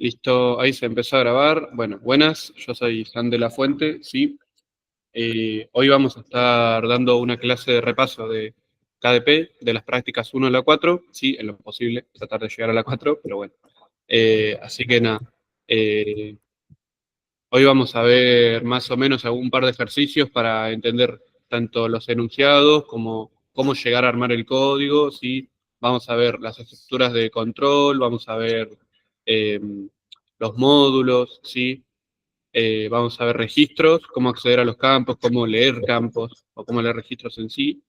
Listo, ahí se empezó a grabar. Bueno, buenas, yo soy San de la Fuente, sí. Hoy vamos a estar dando una clase de repaso de KDP, de las prácticas 1 a la 4, sí, en lo posible, tratar de llegar a la 4, pero bueno. Así que nada, eh, hoy vamos a ver más o menos algún par de ejercicios para entender tanto los enunciados como cómo llegar a armar el código, ¿sí? Vamos a ver las estructuras de control, vamos a ver eh, los módulos, ¿sí? Vamos a ver registros, cómo acceder a los campos, cómo leer campos o cómo leer registros en sí.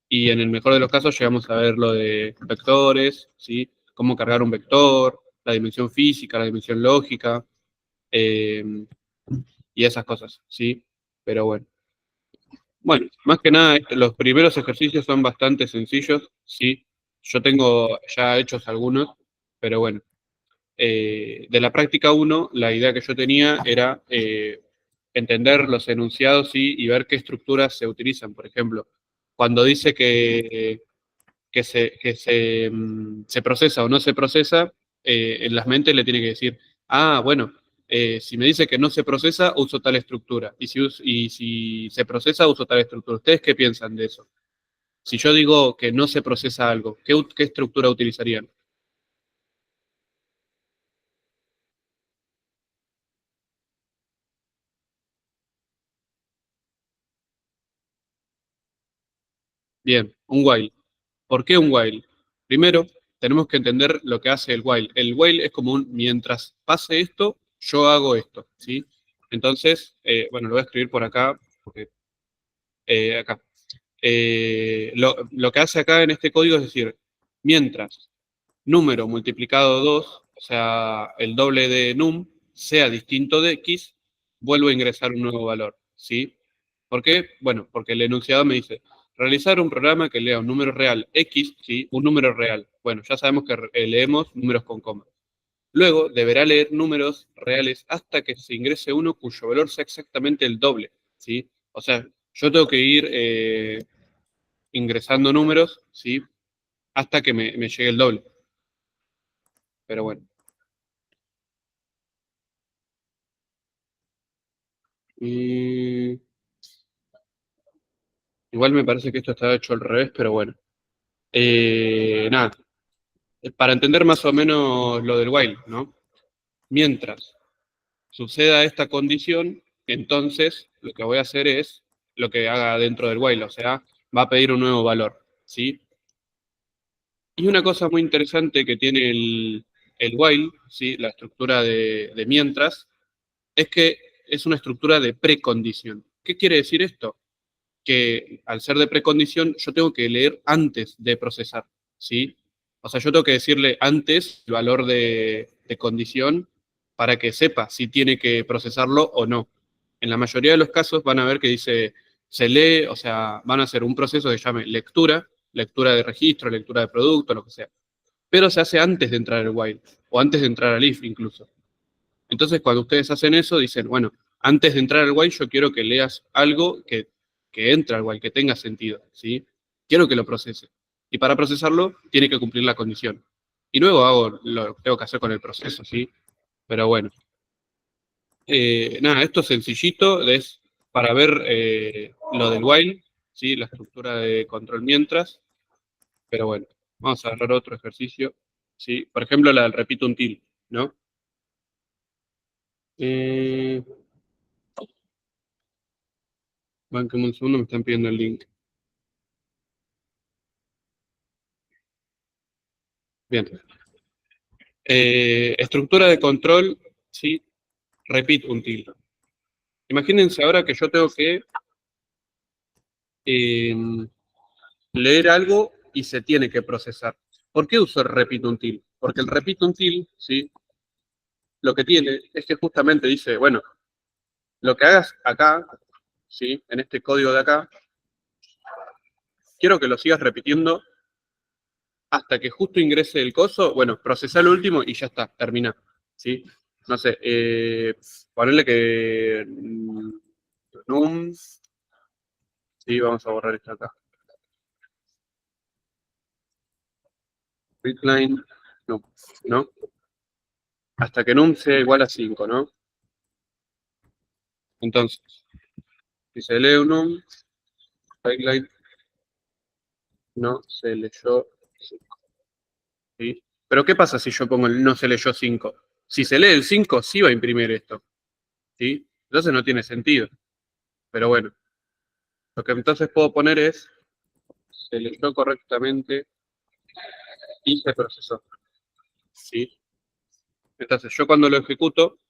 Y en el mejor de los casos llegamos a ver lo de vectores, ¿sí? Cómo cargar un vector, la dimensión física, la dimensión lógica. eh, y esas cosas, ¿sí? Pero bueno. Bueno, más que nada, los primeros ejercicios son bastante sencillos, ¿sí? Yo tengo ya hechos algunos, pero bueno. De la práctica uno, la idea que yo tenía era entender los enunciados, ¿sí? Y ver qué estructuras se utilizan. Por ejemplo, cuando dice que se procesa o no se procesa, en las mentes le tiene que decir, ah, bueno, si me dice que no se procesa, uso tal estructura. Y si se procesa, uso tal estructura. ¿Ustedes qué piensan de eso? Si yo digo que no se procesa algo, ¿qué estructura utilizarían? Bien, un while. ¿Por qué un while? Primero, tenemos que entender lo que hace el while. El while es como un mientras pase esto, yo hago esto, ¿sí? Entonces, bueno, lo voy a escribir por acá, porque acá. Lo que hace acá en este código es decir, mientras número multiplicado 2, o sea, el doble de num, sea distinto de x, vuelvo a ingresar un nuevo valor, ¿sí? ¿Por qué? Bueno, porque el enunciado me dice, realizar un programa que lea un número real x, ¿sí? Un número real. Bueno, ya sabemos que leemos números con coma. Luego deberá leer números reales hasta que se ingrese uno cuyo valor sea exactamente el doble, ¿sí? O sea, yo tengo que ir ingresando números, ¿sí? Hasta que me llegue el doble. Pero bueno. Y igual me parece que esto está hecho al revés, pero bueno. Nada, para entender más o menos lo del while, ¿no? Mientras suceda esta condición, entonces lo que voy a hacer es lo que haga dentro del while, o sea, va a pedir un nuevo valor, ¿sí? Y una cosa muy interesante que tiene el while, ¿sí? La estructura de mientras, es que es una estructura de precondición. ¿Qué quiere decir esto? Que al ser de precondición, yo tengo que leer antes de procesar, ¿sí? O sea, yo tengo que decirle antes el valor de condición para que sepa si tiene que procesarlo o no. En la mayoría de los casos van a ver que dice, se lee, o sea, van a hacer un proceso que se llame lectura, lectura de registro, lectura de producto, lo que sea. Pero se hace antes de entrar al while, o antes de entrar al if incluso. Entonces, cuando ustedes hacen eso, dicen, bueno, antes de entrar al while, yo quiero que leas algo que entre al while, que tenga sentido, ¿sí? Quiero que lo procese. Y para procesarlo, tiene que cumplir la condición. Y luego hago lo que tengo que hacer con el proceso, ¿sí? Pero bueno. Nada, esto es sencillito, es para ver lo del while, ¿sí? La estructura de control mientras. Pero bueno, vamos a agarrar otro ejercicio, ¿sí? Por ejemplo, la del repito until, ¿no? Eh, Banqueme un segundo, me están pidiendo el link. Bien. Estructura de control, sí, repeat until. Imagínense ahora que yo tengo que eh, leer algo y se tiene que procesar. ¿Por qué uso el repeat until? Porque el repeat until, sí, lo que tiene es que justamente dice, bueno, lo que hagas acá, sí, en este código de acá, quiero que lo sigas repitiendo hasta que justo ingrese el coso, bueno, procesar el último y ya está, termina, ¿sí? No sé, ponerle que num, sí, vamos a borrar esto acá. Readline, no, ¿no? hasta que num sea igual a 5, ¿no? Entonces, si se lee un num, pipeline no se leyó 5. ¿Sí? Pero ¿qué pasa si yo pongo el no se leyó 5? Si se lee el 5, sí va a imprimir esto. ¿Sí? Entonces no tiene sentido. Pero bueno, lo que entonces puedo poner es se leyó correctamente y se procesó. ¿Sí? Entonces yo cuando lo ejecuto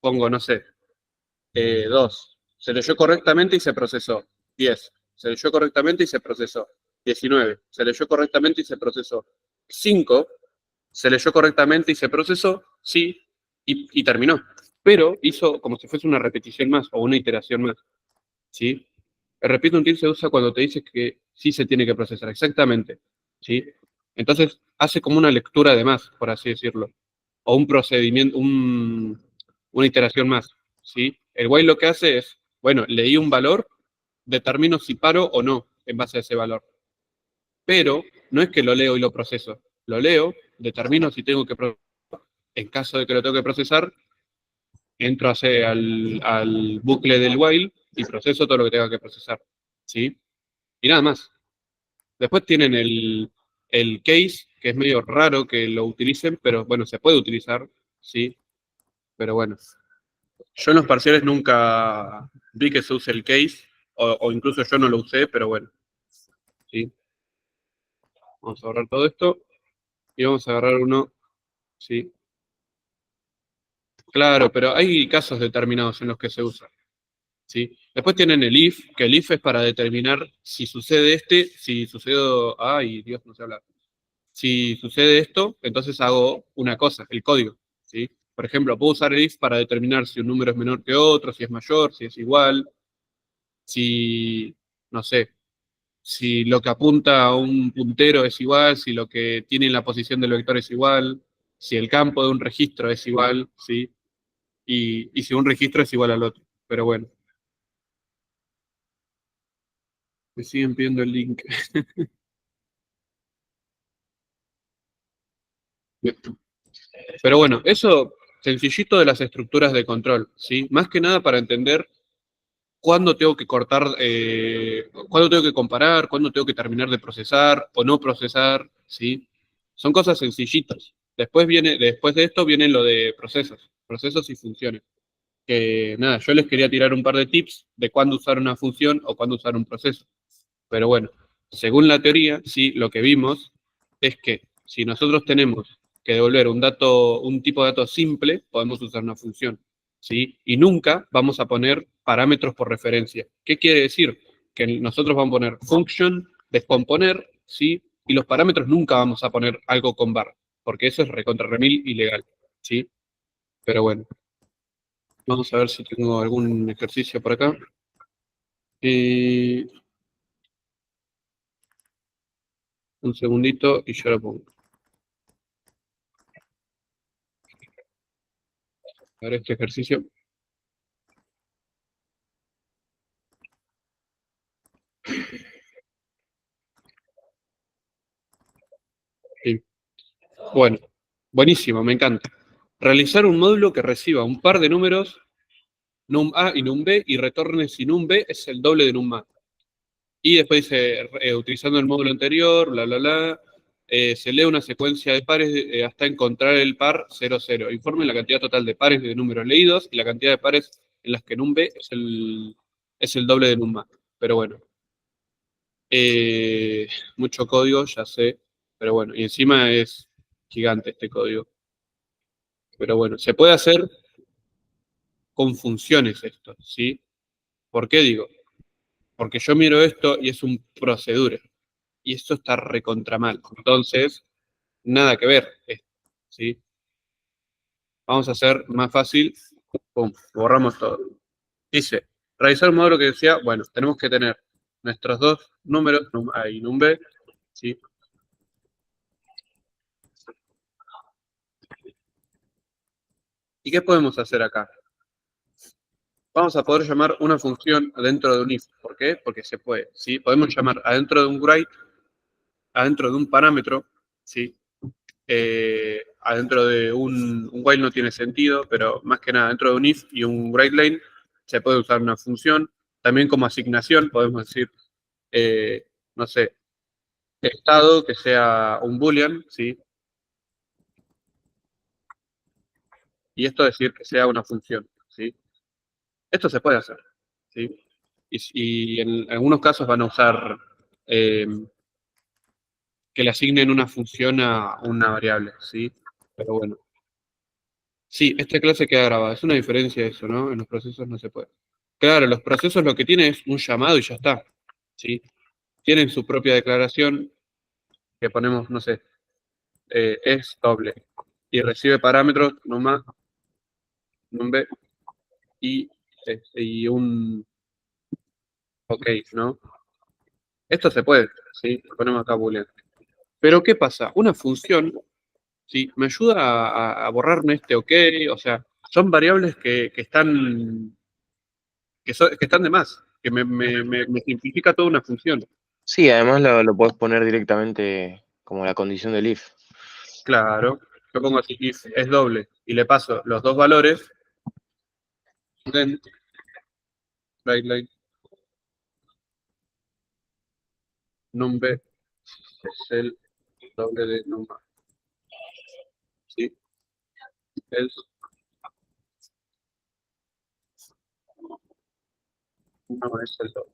pongo, no sé, 2. Se leyó correctamente y se procesó. 10. Se leyó correctamente y se procesó. 19. Se leyó correctamente y se procesó. 5. Se leyó correctamente y se procesó. Sí. Y terminó. Pero hizo como si fuese una repetición más o una iteración más. ¿Sí? El repeat until se usa cuando te dices que sí se tiene que procesar. Exactamente. ¿Sí? Entonces hace como una lectura de más, por así decirlo. O un procedimiento, una iteración más. ¿Sí? El while lo que hace es, bueno, leí un valor, determino si paro o no en base a ese valor. Pero no es que lo leo y lo proceso. Lo leo, determino si tengo que procesar. En caso de que lo tengo que procesar, entro al bucle del while y proceso todo lo que tenga que procesar. ¿Sí? Y nada más. Después tienen el case, que es medio raro que lo utilicen, pero bueno, se puede utilizar, ¿sí? Pero bueno. Yo en los parciales nunca vi que se use el case, o incluso yo no lo usé, pero bueno. ¿Sí? Vamos a borrar todo esto y vamos a agarrar uno. Sí. Claro, pero hay casos determinados en los que se usa. ¿Sí? Después tienen el if, que el if es para determinar si sucede si sucede. Ay, Dios, no se habla. Si sucede esto, entonces hago una cosa, el código. ¿Sí? Por ejemplo, puedo usar el if para determinar si un número es menor que otro, si es mayor, si es igual, si, no sé, si lo que apunta a un puntero es igual, si lo que tiene en la posición del vector es igual, si el campo de un registro es igual, ¿sí? Y si un registro es igual al otro. Pero bueno, me siguen pidiendo el link. Pero bueno, eso sencillito de las estructuras de control, ¿sí? Más que nada para entender cuándo tengo que cortar, cuándo tengo que comparar, cuándo tengo que terminar de procesar o no procesar, ¿sí? Son cosas sencillitas. Después de esto viene lo de procesos y funciones. Que nada, yo les quería tirar un par de tips de cuándo usar una función o cuándo usar un proceso. Pero bueno, según la teoría, sí, lo que vimos es que si nosotros tenemos que devolver un tipo de dato simple, podemos usar una función, ¿sí? Y nunca vamos a poner parámetros por referencia. ¿Qué quiere decir? Que nosotros vamos a poner function, descomponer, ¿sí? Y los parámetros nunca vamos a poner algo con bar, porque eso es recontra remil ilegal, ¿sí? Pero bueno, vamos a ver si tengo algún ejercicio por acá. Un segundito y yo lo pongo. A ver este ejercicio. Sí. Bueno, buenísimo, me encanta. Realizar un módulo que reciba un par de números, num A y num B, y retorne si num B es el doble de num A. Y después dice, utilizando el módulo anterior, bla, bla, bla, se lee una secuencia de pares hasta encontrar el par 0, 0. Informe la cantidad total de pares de números leídos y la cantidad de pares en las que num B es el doble de num A. Pero bueno, mucho código, ya sé, pero bueno, y encima es gigante este código. Pero bueno, se puede hacer con funciones esto, ¿sí? ¿Por qué digo? Porque yo miro esto y es un procedure, y esto está recontra mal. Entonces, nada que ver, ¿sí? Vamos a hacer más fácil, pum, borramos todo. Dice, realizar un módulo que decía, bueno, tenemos que tener nuestros dos números, num A y num B, ¿sí? ¿Y qué podemos hacer acá? Vamos a poder llamar una función adentro de un if. ¿Por qué? Porque se puede, ¿sí? Podemos llamar adentro de un write, adentro de un parámetro, ¿sí? adentro de un while no tiene sentido, pero más que nada dentro de un if y un WriteLine se puede usar una función. También como asignación podemos decir, no sé, estado que sea un boolean, ¿sí? Y esto decir que sea una función, ¿sí? Esto se puede hacer, ¿sí? Y en algunos casos van a usar eh, que le asignen una función a una variable, ¿sí? Pero bueno. Sí, esta clase queda grabada. Es una diferencia eso, ¿no? En los procesos no se puede. Claro, los procesos lo que tienen es un llamado y ya está, ¿sí? Tienen su propia declaración que ponemos, no sé, es doble. Y recibe parámetros, numa, numbe y un ok, ¿no? Esto se puede, ¿sí? Lo ponemos acá boolean. Pero ¿qué pasa? Una función, ¿sí? Me ayuda a borrarme este ok, o sea, son variables que están, que están de más, que me simplifica toda una función. Sí, además lo podés poner directamente como la condición del if. Claro, yo pongo así, if es doble, y le paso los dos valores, then, WriteLine, numbe es el doble de numa, ¿sí? Es no es el doble,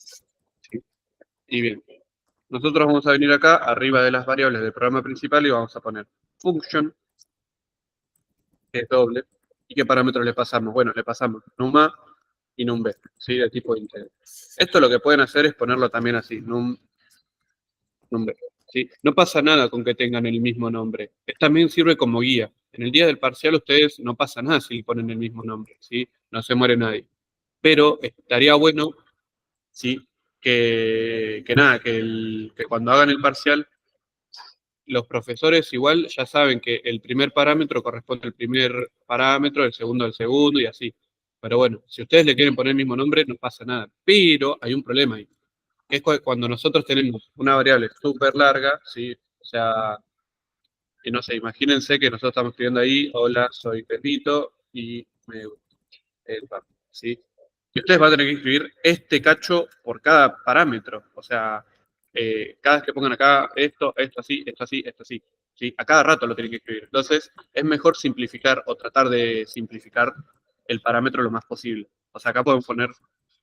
¿sí? Y bien, nosotros vamos a venir acá, arriba de las variables del programa principal, y vamos a poner function, que es doble, ¿y qué parámetros le pasamos? Bueno, le pasamos numa y numbe, ¿sí? De tipo integer. Esto lo que pueden hacer es ponerlo también así, nombre, ¿sí? No pasa nada con que tengan el mismo nombre. También sirve como guía. En el día del parcial ustedes no pasa nada si le ponen el mismo nombre, ¿sí? No se muere nadie. Pero estaría bueno, ¿sí? Que nada, que cuando hagan el parcial, los profesores igual ya saben que el primer parámetro corresponde al primer parámetro, el segundo al segundo y así. Pero bueno, si ustedes le quieren poner el mismo nombre, no pasa nada. Pero hay un problema ahí, que es cuando nosotros tenemos una variable súper larga, ¿sí? O sea, y no sé, imagínense que nosotros estamos escribiendo ahí, hola, soy Pepito y me gusta el pan, ¿sí? Y ustedes van a tener que escribir este cacho por cada parámetro. O sea, cada vez que pongan acá esto así, esto así, esto así. ¿Sí? A cada rato lo tienen que escribir. Entonces, es mejor simplificar o tratar de simplificar el parámetro lo más posible. O sea, acá podemos poner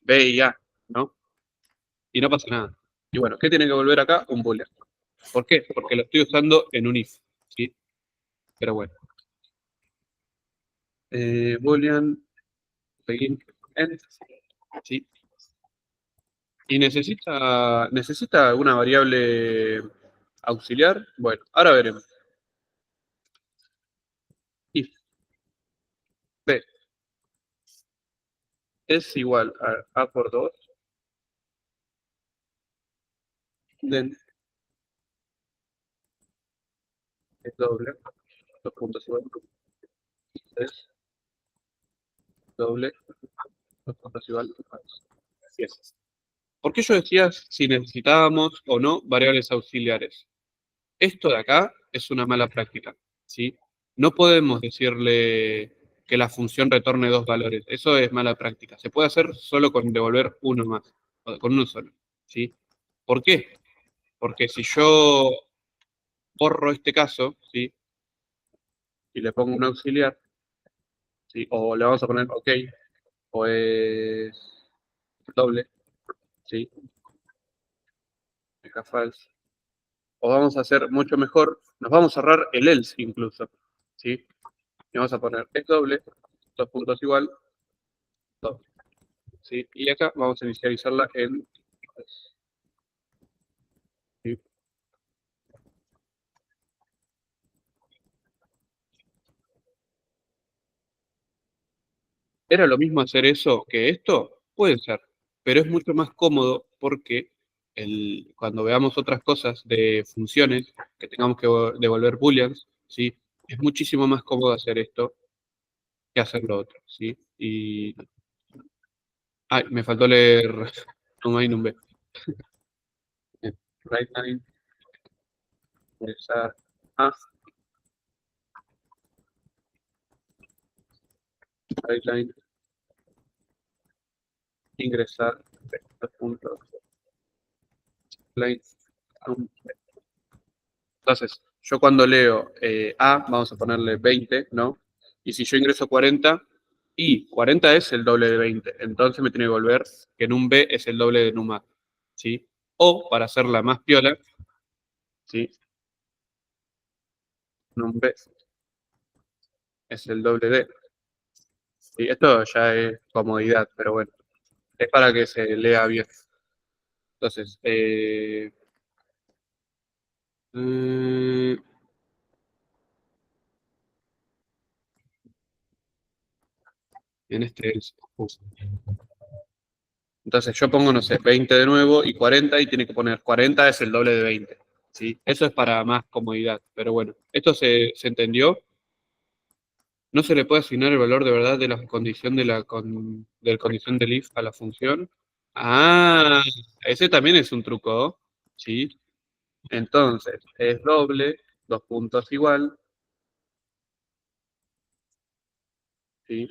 B y A, ¿no? Y no pasa nada. Y bueno, ¿qué tiene que volver acá? Un boolean. ¿Por qué? Porque lo estoy usando en un if, ¿sí? Pero bueno. Boolean, begin, end, ¿sí? Y necesita alguna variable auxiliar. Bueno, ahora veremos. If B es igual a A por 2, then es doble, dos puntos igual, es doble, dos puntos igual. Así es. ¿Por qué yo decía si necesitábamos o no variables auxiliares? Esto de acá es una mala práctica, ¿sí? No podemos decirle que la función retorne dos valores. Eso es mala práctica. Se puede hacer solo con devolver uno más, o con uno solo, ¿sí? ¿Por qué? Porque si yo borro este caso, ¿sí? Y le pongo un auxiliar, ¿sí? O le vamos a poner OK, o es doble, ¿sí? Acá false. O vamos a hacer mucho mejor, nos vamos a ahorrar el else incluso, ¿sí? Y vamos a poner es doble, dos puntos igual, doble. ¿Sí? Y acá vamos a inicializarla en... ¿sí? ¿Era lo mismo hacer eso que esto? Puede ser, pero es mucho más cómodo porque cuando veamos otras cosas de funciones que tengamos que devolver booleans, ¿sí? Es muchísimo más cómodo hacer esto que hacer lo otro, ¿sí? Y... Ay, me faltó leer un A y un B. Right line, a Line, ingresar, puntos, line, entonces, yo cuando leo A, vamos a ponerle 20, ¿no? Y si yo ingreso 40, y 40 es el doble de 20, entonces me tiene que volver que en un B es el doble de en un A, ¿sí? O, para hacerla más piola, ¿sí? En un B es el doble de. ¿Sí? Esto ya es comodidad, pero bueno, es para que se lea bien. Entonces, en este es. Entonces yo pongo, no sé, 20 de nuevo y 40 y tiene que poner 40 es el doble de 20. ¿Sí? Eso es para más comodidad. Pero bueno, esto se entendió. No se le puede asignar el valor de verdad de la condición del condición del if a la función. Ah, ese también es un truco, ¿sí? Entonces, es doble, dos puntos igual, ¿sí?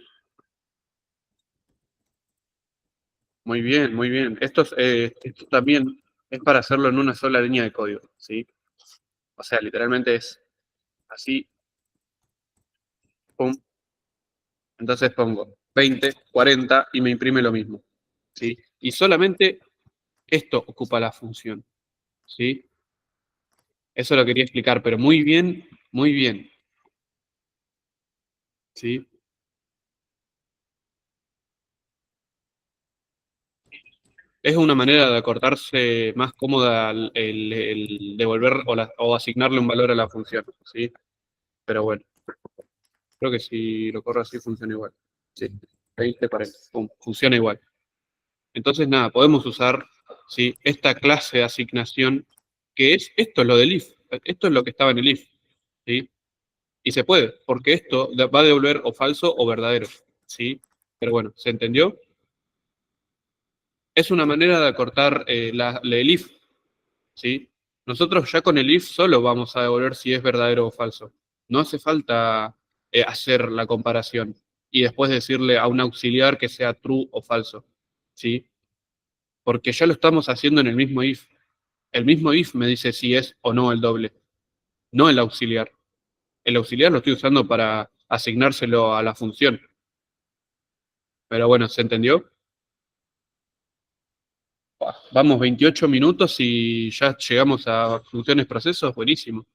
Muy bien, muy bien. Esto también es para hacerlo en una sola línea de código, ¿sí? O sea, literalmente es así, pum. Entonces pongo 20, 40 y me imprime lo mismo, ¿sí? Y solamente esto ocupa la función, ¿sí? Eso lo quería explicar, pero muy bien, ¿sí? Es una manera de acortarse más cómoda el devolver o asignarle un valor a la función, ¿sí? Pero bueno, creo que si lo corro así funciona igual. Sí, 20, 40, pum, funciona igual. Entonces, nada, podemos usar, ¿sí? Esta clase de asignación, que es esto, lo del if. Esto es lo que estaba en el if, ¿sí? Y se puede, porque esto va a devolver o falso o verdadero, ¿sí? Pero bueno, ¿se entendió? Es una manera de acortar el if, ¿sí? Nosotros ya con el if solo vamos a devolver si es verdadero o falso. No hace falta hacer la comparación y después decirle a un auxiliar que sea true o falso, ¿sí? Porque ya lo estamos haciendo en el mismo if. El mismo if me dice si es o no el doble, no el auxiliar. El auxiliar lo estoy usando para asignárselo a la función. Pero bueno, ¿se entendió? Vamos 28 minutos y ya llegamos a funciones procesos, buenísimo.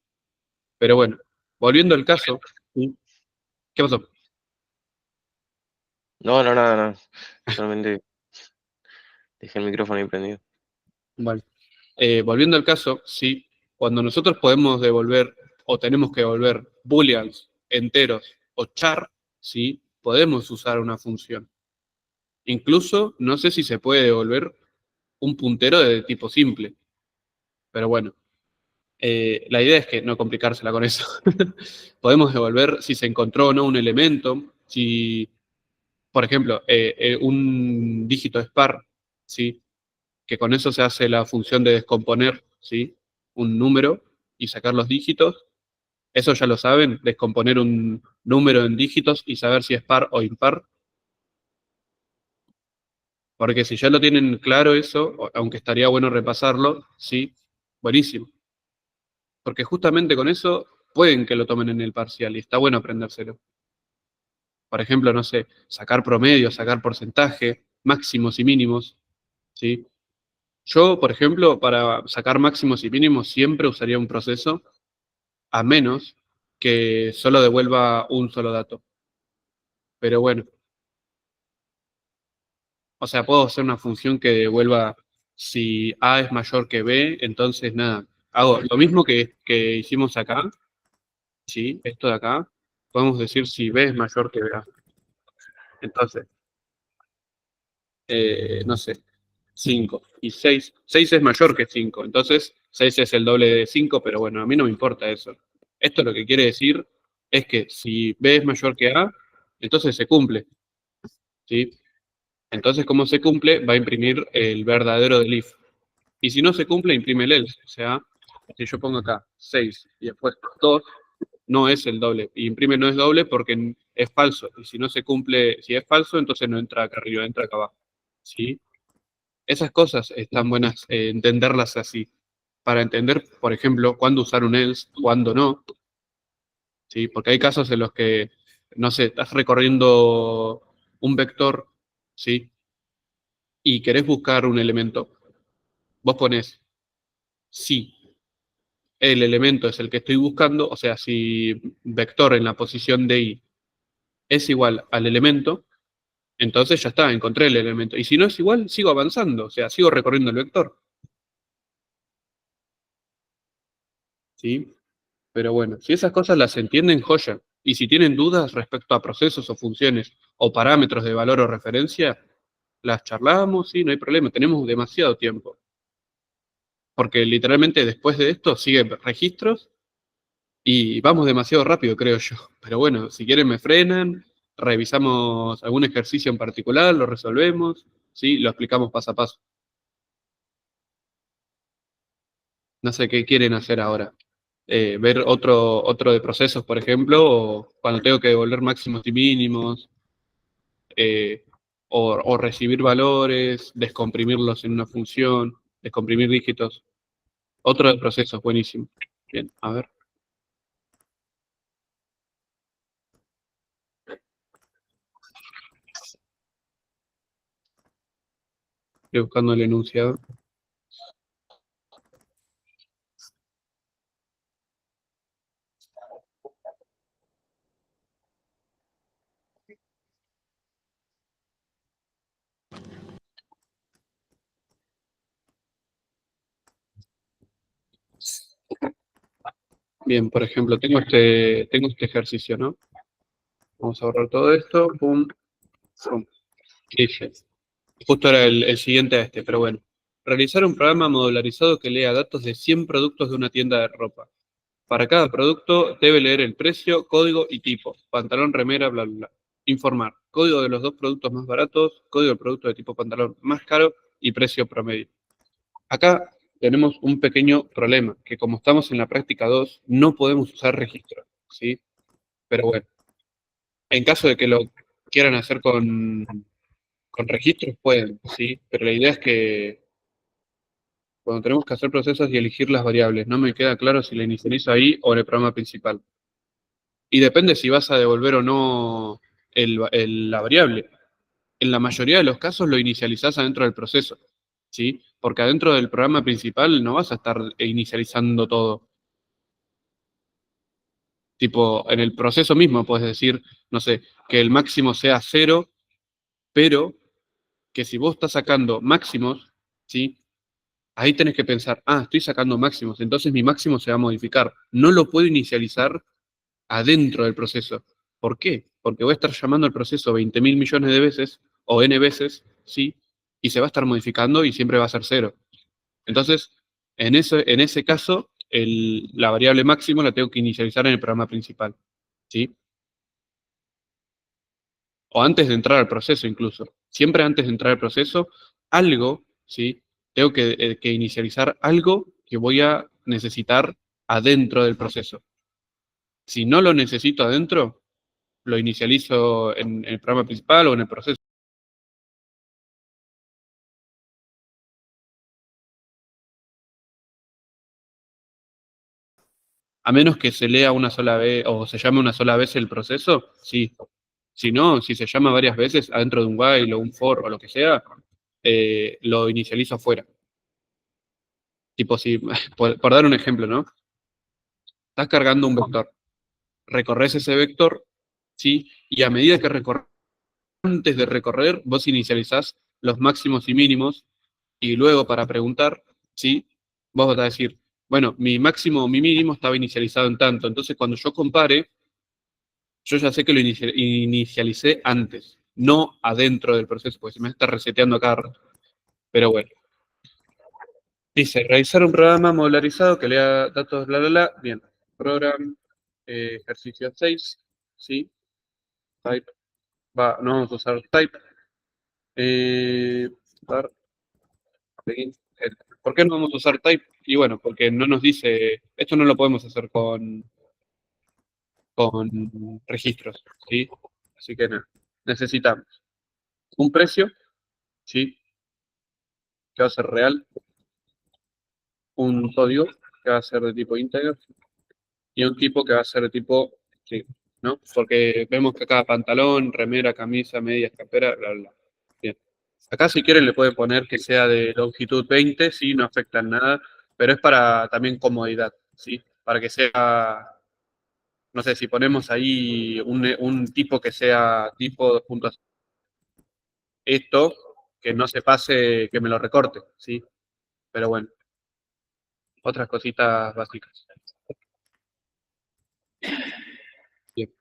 Pero bueno, volviendo al caso, ¿sí? ¿Qué pasó? No, no, nada, nada. Solamente dejé el micrófono ahí prendido. Vale. Volviendo al caso, sí, cuando nosotros podemos devolver o tenemos que devolver booleans, enteros o char, sí, podemos usar una función. Incluso, no sé si se puede devolver un puntero de tipo simple, pero bueno, la idea es que no complicársela con eso. Podemos devolver si se encontró o no un elemento, si, por ejemplo, un dígito es par, ¿sí? Que con eso se hace la función de descomponer, ¿sí? Un número y sacar los dígitos. Eso ya lo saben, descomponer un número en dígitos y saber si es par o impar. Porque si ya lo tienen claro eso, aunque estaría bueno repasarlo, sí, buenísimo. Porque justamente con eso pueden que lo tomen en el parcial y está bueno aprendérselo. Por ejemplo, no sé, sacar promedio, sacar porcentaje, máximos y mínimos, ¿sí? Yo, por ejemplo, para sacar máximos y mínimos siempre usaría un proceso, a menos que solo devuelva un solo dato. Pero bueno, o sea, puedo hacer una función que devuelva si A es mayor que B, entonces nada, hago lo mismo que hicimos acá, ¿sí? Esto de acá, podemos decir si B es mayor que A. Entonces, no sé, 5 y 6. 6 es mayor que 5, entonces 6 es el doble de 5, pero bueno, a mí no me importa eso. Esto lo que quiere decir es que si B es mayor que A, entonces se cumple, ¿sí? Entonces, como se cumple, va a imprimir el verdadero del if. Y si no se cumple, imprime el else. O sea, si yo pongo acá 6 y después 2, no es el doble. Y imprime no es doble porque es falso. Y si no se cumple, si es falso, entonces no entra acá arriba, entra acá abajo. ¿Sí? Esas cosas están buenas entenderlas así. Para entender, por ejemplo, cuándo usar un else, cuándo no. ¿Sí? Porque hay casos en los que, no sé, estás recorriendo un vector, ¿sí? Y querés buscar un elemento. Vos pones si el elemento es el que estoy buscando, o sea, si vector en la posición de i es igual al elemento, entonces ya está, encontré el elemento. Y si no es igual, sigo avanzando, o sea, sigo recorriendo el vector. ¿Sí? Pero bueno, si esas cosas las entienden, joya. Y si tienen dudas respecto a procesos o funciones o parámetros de valor o referencia, las charlamos, sí, no hay problema, tenemos demasiado tiempo. Porque literalmente después de esto siguen registros y vamos demasiado rápido, creo yo. Pero bueno, si quieren me frenan, revisamos algún ejercicio en particular, lo resolvemos, sí, lo explicamos paso a paso. No sé qué quieren hacer ahora. Ver otro de procesos, por ejemplo, o cuando tengo que devolver máximos y mínimos, eh, o recibir valores, descomprimirlos en una función, descomprimir dígitos. Otro de procesos, buenísimo. Bien, a ver, estoy buscando el enunciado. Bien, por ejemplo, tengo este ejercicio, ¿no? Vamos a borrar todo esto, pum, pum. Dije, justo era el siguiente a este, pero bueno. Realizar un programa modularizado que lea datos de 100 productos de una tienda de ropa. Para cada producto debe leer el precio, código y tipo. Pantalón, remera, bla, bla, bla. Informar. Código de los dos productos más baratos, código del producto de tipo pantalón más caro y precio promedio. Acá tenemos un pequeño problema, que como estamos en la práctica 2 no podemos usar registro, ¿sí? Pero bueno, en caso de que lo quieran hacer con registros, pueden, ¿sí? Pero la idea es que cuando tenemos que hacer procesos y elegir las variables, no me queda claro si la inicializo ahí o en el programa principal. Y depende si vas a devolver o no la variable. En la mayoría de los casos lo inicializás adentro del proceso, ¿sí? Porque adentro del programa principal no vas a estar inicializando todo. Tipo, en el proceso mismo puedes decir, no sé, que el máximo sea cero, pero que si vos estás sacando máximos, ¿sí? Ahí tenés que pensar, estoy sacando máximos, entonces mi máximo se va a modificar. No lo puedo inicializar adentro del proceso. ¿Por qué? Porque voy a estar llamando al proceso 20.000 millones de veces o n veces, ¿sí? Y se va a estar modificando y siempre va a ser cero. Entonces, en ese caso, la variable máximo la tengo que inicializar en el programa principal, ¿sí? O antes de entrar al proceso incluso. Siempre antes de entrar al proceso, algo, ¿sí? Tengo que inicializar algo que voy a necesitar adentro del proceso. Si no lo necesito adentro, lo inicializo en el programa principal o en el proceso. A menos que se lea una sola vez o se llame una sola vez el proceso, sí. Si no, si se llama varias veces adentro de un while o un for o lo que sea, lo inicializo afuera. Tipo, si, por dar un ejemplo, ¿no? Estás cargando un vector, recorres ese vector, ¿sí? Y a medida que recorres, antes de recorrer, vos inicializás los máximos y mínimos, y luego para preguntar, ¿sí? Vos vas a decir, bueno, mi máximo o mi mínimo estaba inicializado en tanto, entonces cuando yo compare, yo ya sé que lo inicialicé antes, no adentro del proceso, porque se me está reseteando acá. Pero bueno, dice, realizar un programa modularizado que lea datos, bla, bla, bla. Bien, program, ejercicio 6, ¿sí? Type, no vamos a usar type. Dar, begin, ¿Por qué no vamos a usar type? Y bueno, porque no nos dice, esto no lo podemos hacer con registros, ¿sí? Así que nada, necesitamos un precio, ¿sí? Que va a ser real, un código que va a ser de tipo integer y un tipo que va a ser de tipo sí, ¿no? Porque vemos que acá pantalón, remera, camisa, medias, campera, bla, bla, bla. Bien. Acá si quieren le pueden poner que sea de longitud 20, sí, no afecta en nada, pero es para también comodidad, ¿sí? Para que sea, no sé, si ponemos ahí un tipo que sea tipo 2 puntos, esto, que no se pase, que me lo recorte, ¿sí? Pero bueno, otras cositas básicas. Bien.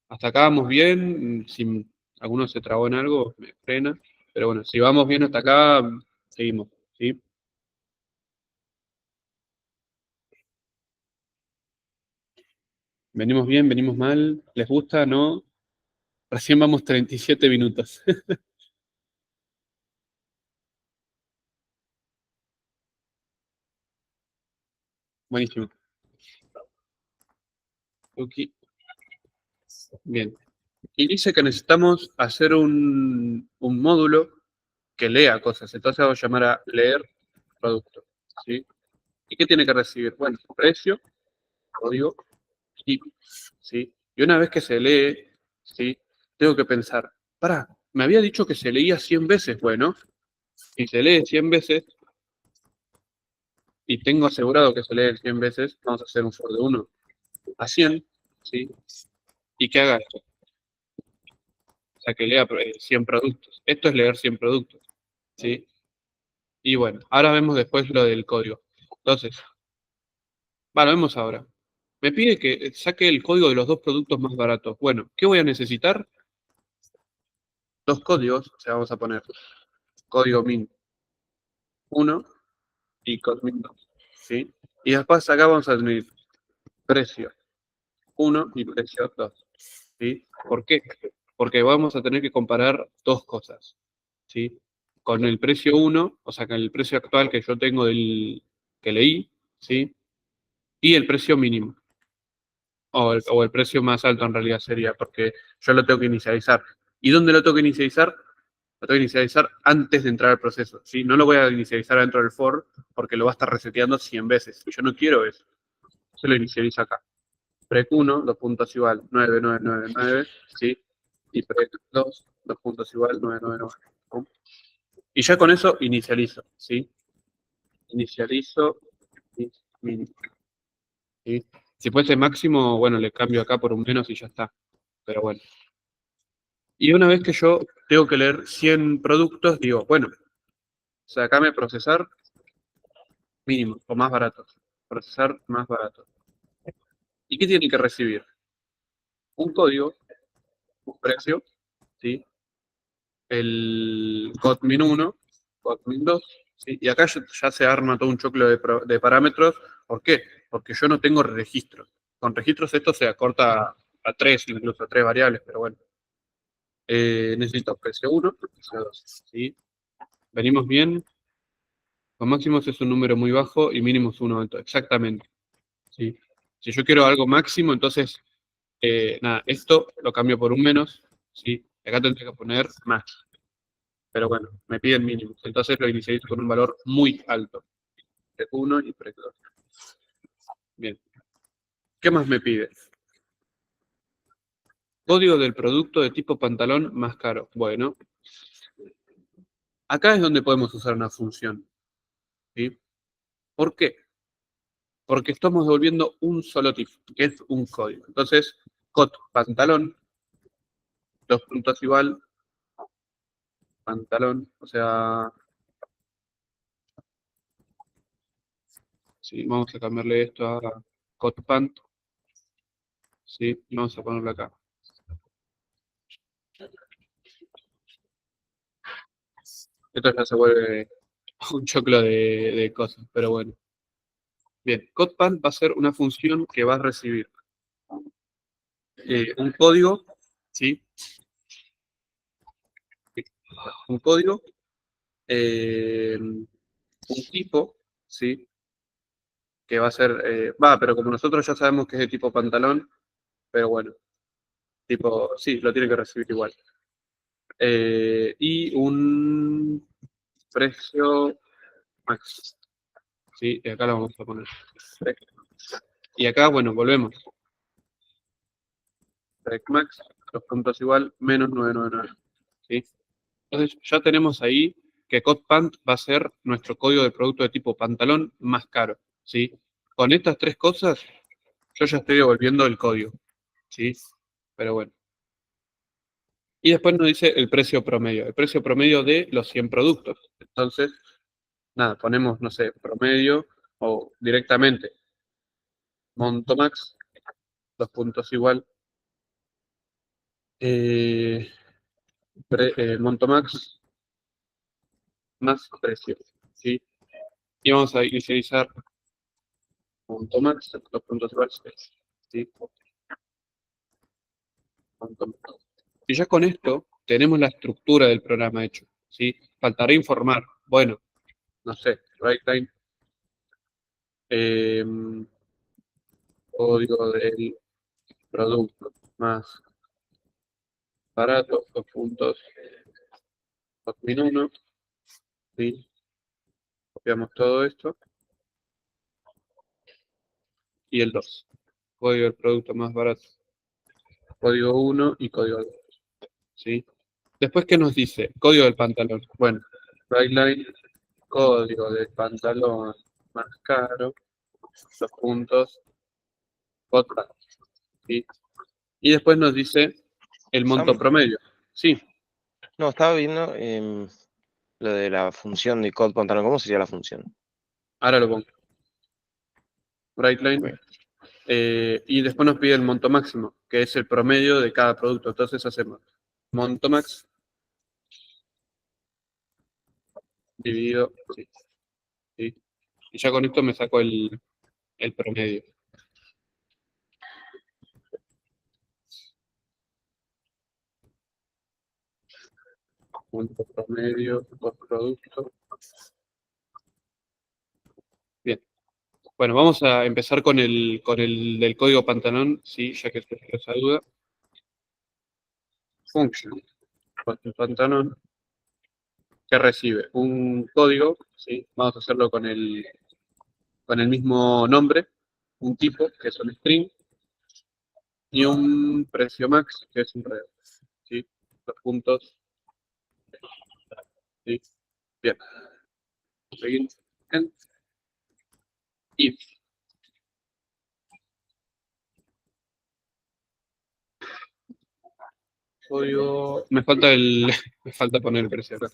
Hasta acá vamos bien. Si alguno se trabó en algo, me frena. Pero bueno, si vamos bien hasta acá, seguimos, ¿sí? Venimos bien, venimos mal. ¿Les gusta? ¿No? Recién vamos 37 minutos. Buenísimo. Ok, bien. Y dice que necesitamos hacer un módulo que lea cosas. Entonces vamos a llamar a leer producto, ¿sí? ¿Y qué tiene que recibir? Bueno, precio, código, y, ¿sí? Y una vez que se lee, ¿sí? Tengo que pensar, pará, me había dicho que se leía 100 veces, bueno, si se lee 100 veces, y tengo asegurado que se lee 100 veces, vamos a hacer un for de 1 a 100, ¿sí? Y que haga esto, o sea, que lea 100 productos. Esto es leer 100 productos, ¿sí? Y bueno, ahora vemos después lo del código. Entonces, bueno, vemos ahora. Me pide que saque el código de los dos productos más baratos. Bueno, ¿qué voy a necesitar? Dos códigos, o sea, vamos a poner código min 1 y cosmin 2, ¿sí? Y después acá vamos a tener precio 1 y precio 2, ¿sí? ¿Por qué? Porque vamos a tener que comparar dos cosas, ¿sí? Con el precio 1, o sea, con el precio actual que yo tengo del que leí, ¿sí? Y el precio mínimo, o el precio más alto en realidad sería, porque yo lo tengo que inicializar. ¿Y dónde lo tengo que inicializar? Lo tengo que inicializar antes de entrar al proceso, ¿sí? No lo voy a inicializar dentro del for porque lo va a estar reseteando 100 veces. Yo no quiero eso. Se lo inicializo acá. Prec 1, 2 puntos igual 9999, ¿sí? Y prec 2, 2 puntos igual 999. ¿No? Y ya con eso inicializo, ¿sí? Inicializo y mínimo, ¿sí? Si fuese máximo, bueno, le cambio acá por un menos y ya está. Pero bueno. Y una vez que yo tengo que leer 100 productos, digo, bueno, sacame procesar mínimo o más barato. Procesar más barato. ¿Y qué tiene que recibir? Un código, un precio, ¿sí? El Codmin 1, Codmin 2, ¿sí? Y acá ya se arma todo un choclo de parámetros. ¿Por qué? Porque yo no tengo registros. Con registros esto se acorta a 3, incluso a 3 variables, pero bueno. Necesito precio 1, precio 2, ¿sí? Venimos bien. Con máximos es un número muy bajo y mínimos uno alto, exactamente, ¿sí? Si yo quiero algo máximo, entonces, nada, esto lo cambio por un menos, ¿sí? Acá tendría que poner más, pero bueno, me piden mínimos, entonces lo inicializo con un valor muy alto, de 1 y pre 2. Bien, ¿qué más me pide? Código del producto de tipo pantalón más caro. Bueno, acá es donde podemos usar una función, ¿sí? ¿Por qué? Porque estamos devolviendo un solo tipo, que es un código. Entonces, cot pantalón, 2 puntos igual, pantalón, o sea, sí, vamos a cambiarle esto a cot pant, sí, y vamos a ponerlo acá. Esto ya se vuelve un choclo de cosas, pero bueno. Bien, cot pant va a ser una función que va a recibir un código, ¿sí? Un código, un tipo, ¿sí? Que va a ser, pero como nosotros ya sabemos que es de tipo pantalón, pero bueno, tipo, sí, lo tiene que recibir igual. Y un precio max. Sí, y acá lo vamos a poner. Y acá, bueno, volvemos. Break max, los puntos igual, menos 999. ¿Sí? Entonces ya tenemos ahí que CodePant va a ser nuestro código de producto de tipo pantalón más caro. ¿Sí? Con estas tres cosas, yo ya estoy devolviendo el código. ¿Sí? Pero bueno. Y después nos dice el precio promedio de los 100 productos. Entonces, nada, ponemos, no sé, promedio o directamente monto max, dos puntos igual, eh, monto max más precio, ¿sí? Y vamos a inicializar monto max, dos puntos igual, ¿sí? Monto max. Y ya con esto tenemos la estructura del programa hecho, ¿sí? Faltará informar, bueno, no sé, right time, eh, código del producto más barato, dos puntos, 2001, ¿sí? Copiamos todo esto y el 2. Código del producto más barato, código 1 y código 2, ¿sí? Después, ¿qué nos dice? Código del pantalón. Bueno, line, código del pantalón más caro, los puntos, otra, ¿sí? Y después nos dice el monto Sam, promedio. Sí, no, estaba viendo lo de la función de code pantalón. ¿Cómo sería la función? ahora lo pongo. Line. Ok. Y después nos pide el monto máximo, que es el promedio de cada producto. Entonces hacemos monto max dividido, sí, sí. Y ya con esto me saco el promedio. Monto promedio por producto. Bien. Bueno, vamos a empezar con el del código pantalón, sí, ya que surgió esa duda. Function, pantalón, que recibe un código, sí, vamos a hacerlo con el mismo nombre, un tipo, que es un string, y un precio max, que es un real, sí, los puntos, sí, bien. Seguimos en if. Código, me falta me falta poner el precio acá.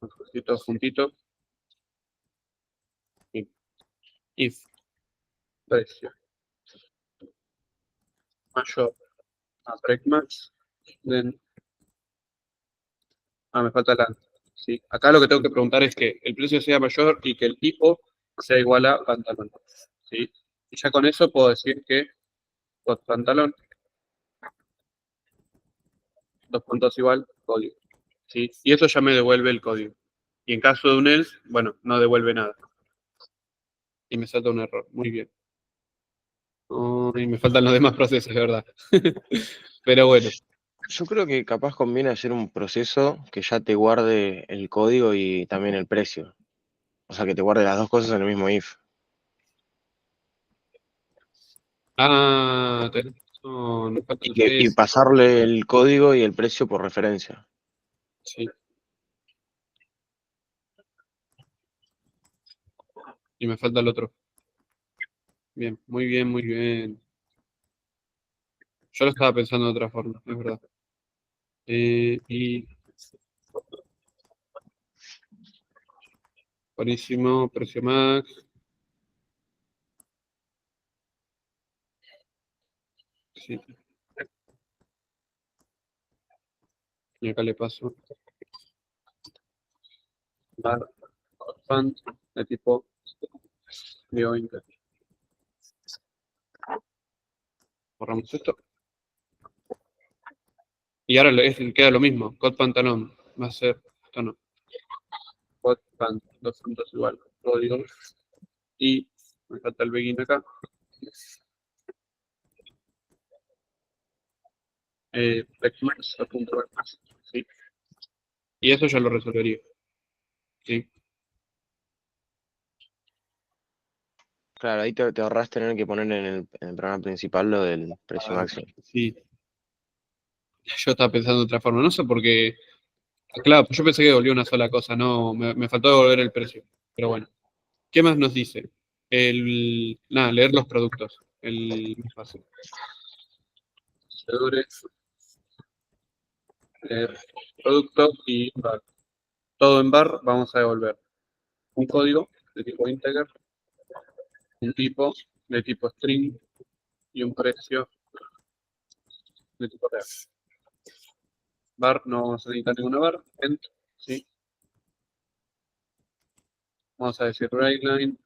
Juntito, juntito, if, precio, mayor a break max, then, me falta la, sí. Acá lo que tengo que preguntar es que el precio sea mayor y que el tipo sea igual a pantalón, sí. Y ya con eso puedo decir que pantalón, dos puntos igual, código, sí. Y eso ya me devuelve el código. Y en caso de un else, bueno, no devuelve nada. Y me salta un error. Muy bien. Oh, y me faltan los demás procesos, de verdad. Pero bueno. Yo creo que capaz conviene hacer un proceso que ya te guarde el código y también el precio. O sea, que te guarde las dos cosas en el mismo if. Tenés razón, me faltan los Y S. pasarle el código y el precio por referencia. Sí. Y me falta el otro. Bien, muy bien, muy bien. Yo lo estaba pensando de otra forma, es verdad. Y buenísimo, precio max. Sí. Y acá le paso bar font de tipo Inter. Borramos esto. Y ahora queda lo mismo, code pantalón va a ser, esto no, hotband, dos puntos igual, código, y me falta el begin acá, Textmax, punto Textmax, ¿sí? Y eso ya lo resolvería, ¿sí? Claro, ahí te ahorras tener que poner en el programa principal lo del precio Ah, máximo. sí, yo estaba pensando de otra forma, no sé por qué, claro, pues yo pensé que devolvía una sola cosa, no, me faltó devolver el precio, pero bueno. ¿Qué más nos dice? Nada, leer los productos, el espacio. Proveedores, leer productos y bar. Todo en bar vamos a devolver un código de tipo integer, un tipo de tipo string y un precio de tipo real. Bar no vamos a necesitar ninguna bar, end, ¿sí? Vamos a decir writeline,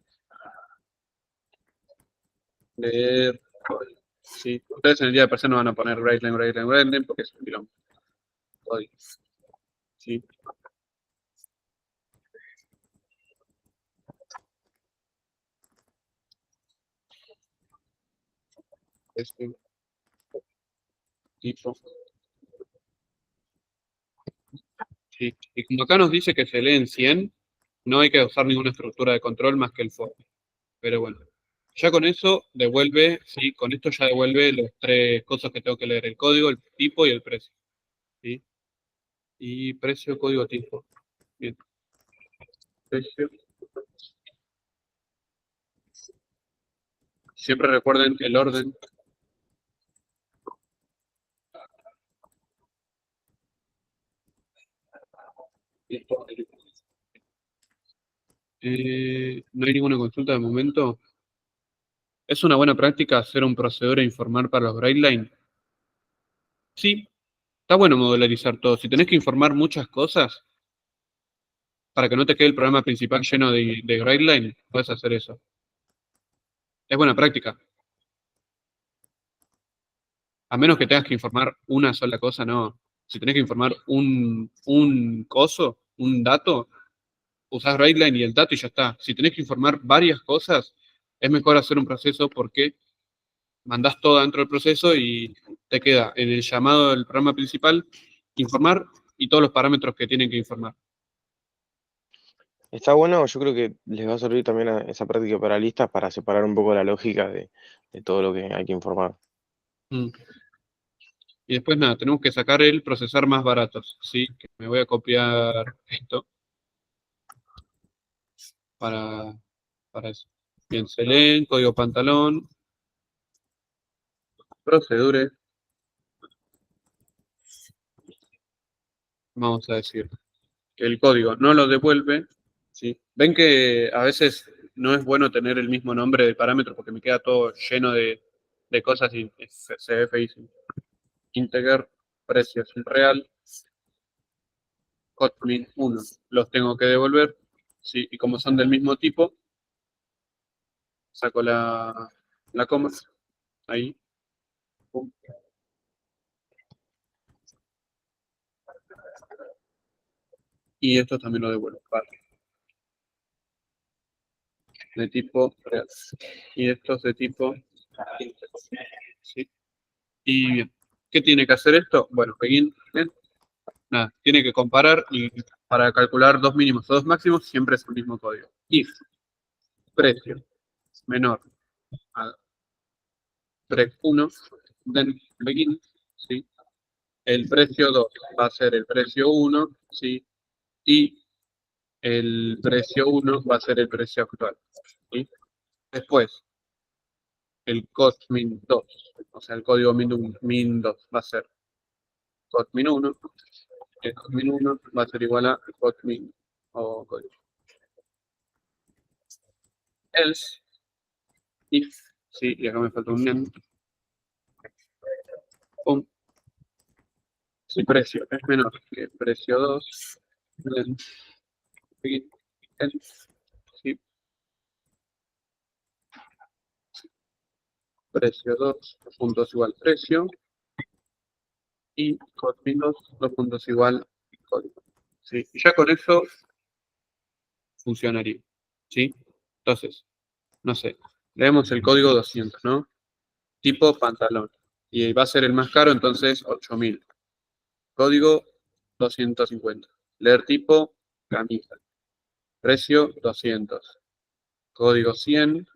leer, código, ¿sí? Ustedes en el día de persona van a poner writeline porque es un quilombo. Código, ¿sí? Este tipo, ¿sí? Y como acá nos dice que se leen 100, no hay que usar ninguna estructura de control más que el for. Pero bueno, ya con eso devuelve, sí, con esto ya devuelve los tres cosas que tengo que leer, el código, el tipo y el precio. ¿Sí? Y precio, código, tipo. Bien, precio. Siempre recuerden el orden. No hay ninguna consulta de momento. ¿Es una buena práctica hacer un procedure e informar para los guidelines? Sí, está bueno modularizar todo. Si tenés que informar muchas cosas, para que no te quede el programa principal lleno de guidelines, puedes hacer eso. Es buena práctica. A menos que tengas que informar una sola cosa, no. Si tenés que informar un coso, un dato, usás Railline y el dato y ya está. Si tenés que informar varias cosas, es mejor hacer un proceso porque mandás todo dentro del proceso y te queda en el llamado del programa principal informar y todos los parámetros que tienen que informar. Está bueno, yo creo que les va a servir también a esa práctica para listas para separar un poco la lógica de todo lo que hay que informar. Mm. Y después nada, tenemos que sacar el procesar más baratos, ¿sí? Que me voy a copiar esto para, para eso. Bien, Selenium, código pantalón, procedure, vamos a decir que el código no lo devuelve, ¿sí? Ven que a veces no es bueno tener el mismo nombre de parámetro porque me queda todo lleno de cosas y se ve feísimo. Integer, precios real, hotmin 1. Los tengo que devolver, ¿sí? Y como son del mismo tipo, saco la coma, ahí, pum. Y esto también lo devuelvo, vale, de tipo real. Y estos de tipo integer, ¿sí? Y bien, ¿qué tiene que hacer esto? Bueno, begin, nada, tiene que comparar y para calcular dos mínimos o dos máximos siempre es el mismo código. If precio menor a break 1, then begin, ¿sí? El precio 2 va a ser el precio 1, ¿sí? Y el precio 1 va a ser el precio actual, ¿sí? Después, el cost min 2, o sea, el código min 2 va a ser cost min 1, el cost min 1 va a ser igual a cost min o código. Else, if, sí, y acá me falta un end, pum, si precio es menor que precio 2, then begin, end, sí, precio 2, puntos igual precio, y cost min 2, dos puntos igual código. ¿sí? Y ya con eso funcionaría, ¿sí? Entonces, no sé, leemos el código 200, ¿no? Tipo pantalón. Y va a ser el más caro, entonces 8000. Código 250. Leer tipo camisa. Precio 200. Código 100.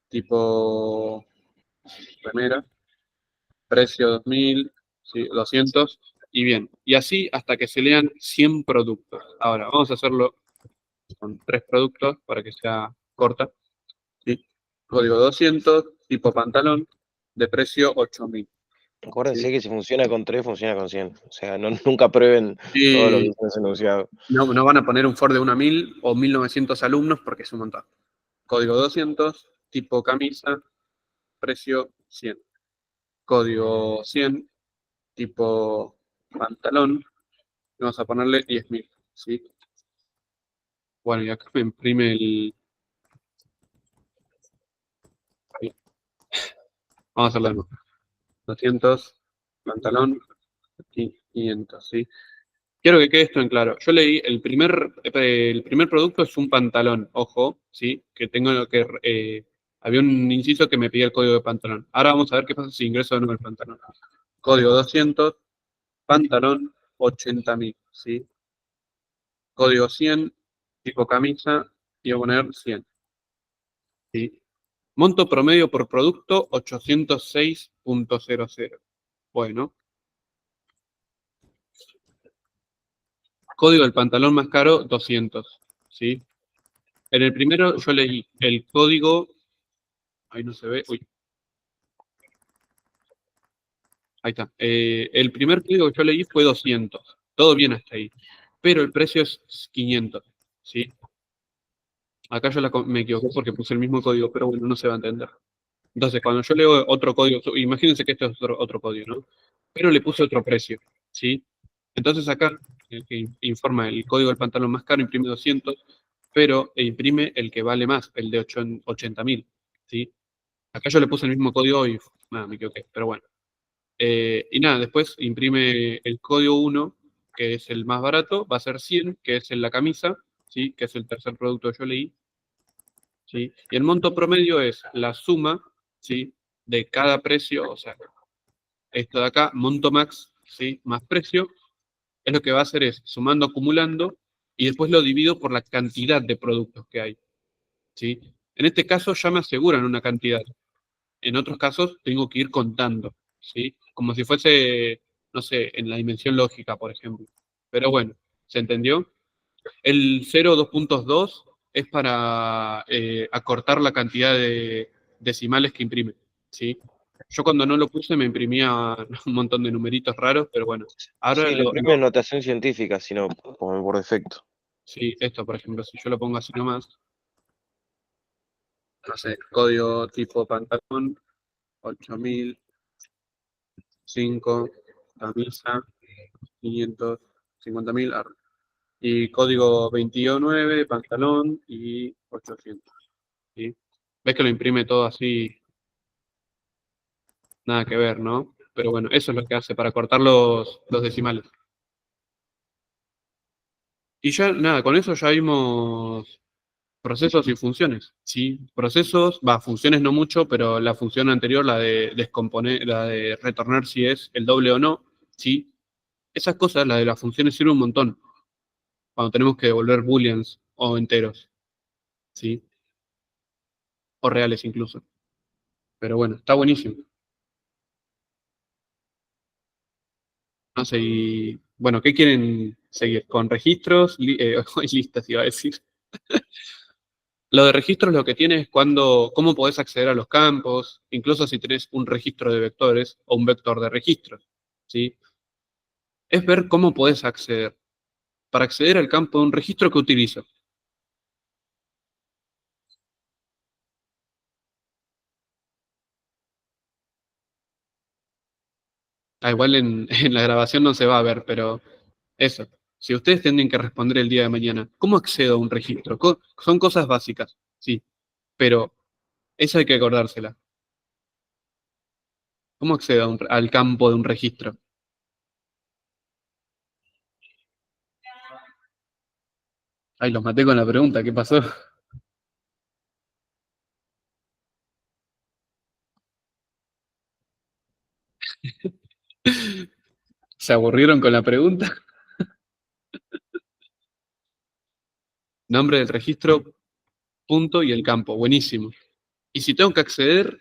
Tipo remera. Precio 2000. Sí, 200. Y bien. Y así hasta que se lean 100 productos. Ahora, vamos a hacerlo con 3 productos para que sea corta. ¿Sí? Código 200. Tipo pantalón. De precio 8000. Acuérdense ¿Sí? que si funciona con 3, funciona con 100. O sea, nunca prueben todo lo que Y dicen ese enunciado. no van a poner un Ford de 1 a 1000 o 1900 alumnos porque es un montón. Código 200, tipo camisa, precio 100. Código 100, tipo pantalón, vamos a ponerle 10.000, ¿sí? Bueno, y acá me imprime el... ahí. Vamos a hacerlo de nuevo. 200, pantalón, 500, ¿sí? Quiero que quede esto en claro. Yo leí el primer producto es un pantalón, ojo, ¿sí? Que tengo que... había un inciso que me pedía el código de pantalón. Ahora vamos a ver qué pasa si ingreso de nuevo el pantalón. Código 200, pantalón 80.000, ¿sí? Código 100, tipo camisa, y voy a poner 100, ¿sí? Monto promedio por producto 806.00. Bueno, código del pantalón más caro 200, ¿sí? En el primero yo leí el código, ahí no se ve, uy, ahí está. El primer código que yo leí fue 200, todo bien hasta ahí, pero el precio es 500, ¿sí? Acá yo me equivoqué porque puse el mismo código, pero bueno, no se va a entender. Entonces, cuando yo leo otro código, imagínense que este es otro código, ¿no? Pero le puse otro precio, ¿sí? Entonces acá, el que informa el código del pantalón más caro imprime 200, pero imprime el que vale más, el de 80.000, ¿sí? Acá yo le puse el mismo código y nada, me equivoqué, pero bueno. Y nada, después imprime el código 1, que es el más barato, va a ser 100, que es en la camisa, ¿sí? Que es el tercer producto que yo leí, ¿sí? Y el monto promedio es la suma, ¿sí? De cada precio, o sea, esto de acá, monto max, ¿sí? Más precio, es lo que va a hacer es sumando, acumulando, y después lo divido por la cantidad de productos que hay, ¿sí? En este caso ya me aseguran una cantidad. En otros casos tengo que ir contando, ¿sí? Como si fuese, no sé, en la dimensión lógica, por ejemplo. Pero bueno, ¿se entendió? El 0,2.2 es para acortar la cantidad de decimales que imprime, ¿sí? Yo cuando no lo puse me imprimía un montón de numeritos raros, pero bueno, ahora Sí, le imprimen notación científica, sino como por defecto. sí, esto por ejemplo, si yo lo pongo así nomás, no sé, código tipo pantalón, 8005, camisa, 550.000, y código 219, pantalón y 800, ¿sí? Ves que lo imprime todo así, nada que ver, ¿no? Pero bueno, eso es lo que hace para cortar los decimales. Y ya, nada, con eso ya vimos procesos y funciones, ¿sí? Procesos, funciones no mucho, pero la función anterior, la de descomponer, la de retornar si es el doble o no, ¿sí? Esas cosas, la de las funciones, sirven un montón cuando tenemos que devolver booleans o enteros, ¿sí? O reales incluso. Pero bueno, está buenísimo. No sé, y bueno, ¿qué quieren seguir? ¿Con registros? Listas, iba a decir. Lo de registros lo que tiene es cómo podés acceder a los campos, incluso si tenés un registro de vectores o un vector de registros, ¿sí? Es ver cómo podés acceder. Para acceder al campo de un registro que utilizo. Igual en la grabación no se va a ver, pero eso. Si ustedes tienen que responder el día de mañana, ¿cómo accedo a un registro? Son cosas básicas, sí, pero eso hay que acordársela. ¿Cómo accedo al campo de un registro? Ay, los maté con la pregunta, ¿qué pasó? ¿Se aburrieron con la pregunta? Nombre del registro, punto y el campo. Buenísimo. Y si tengo que acceder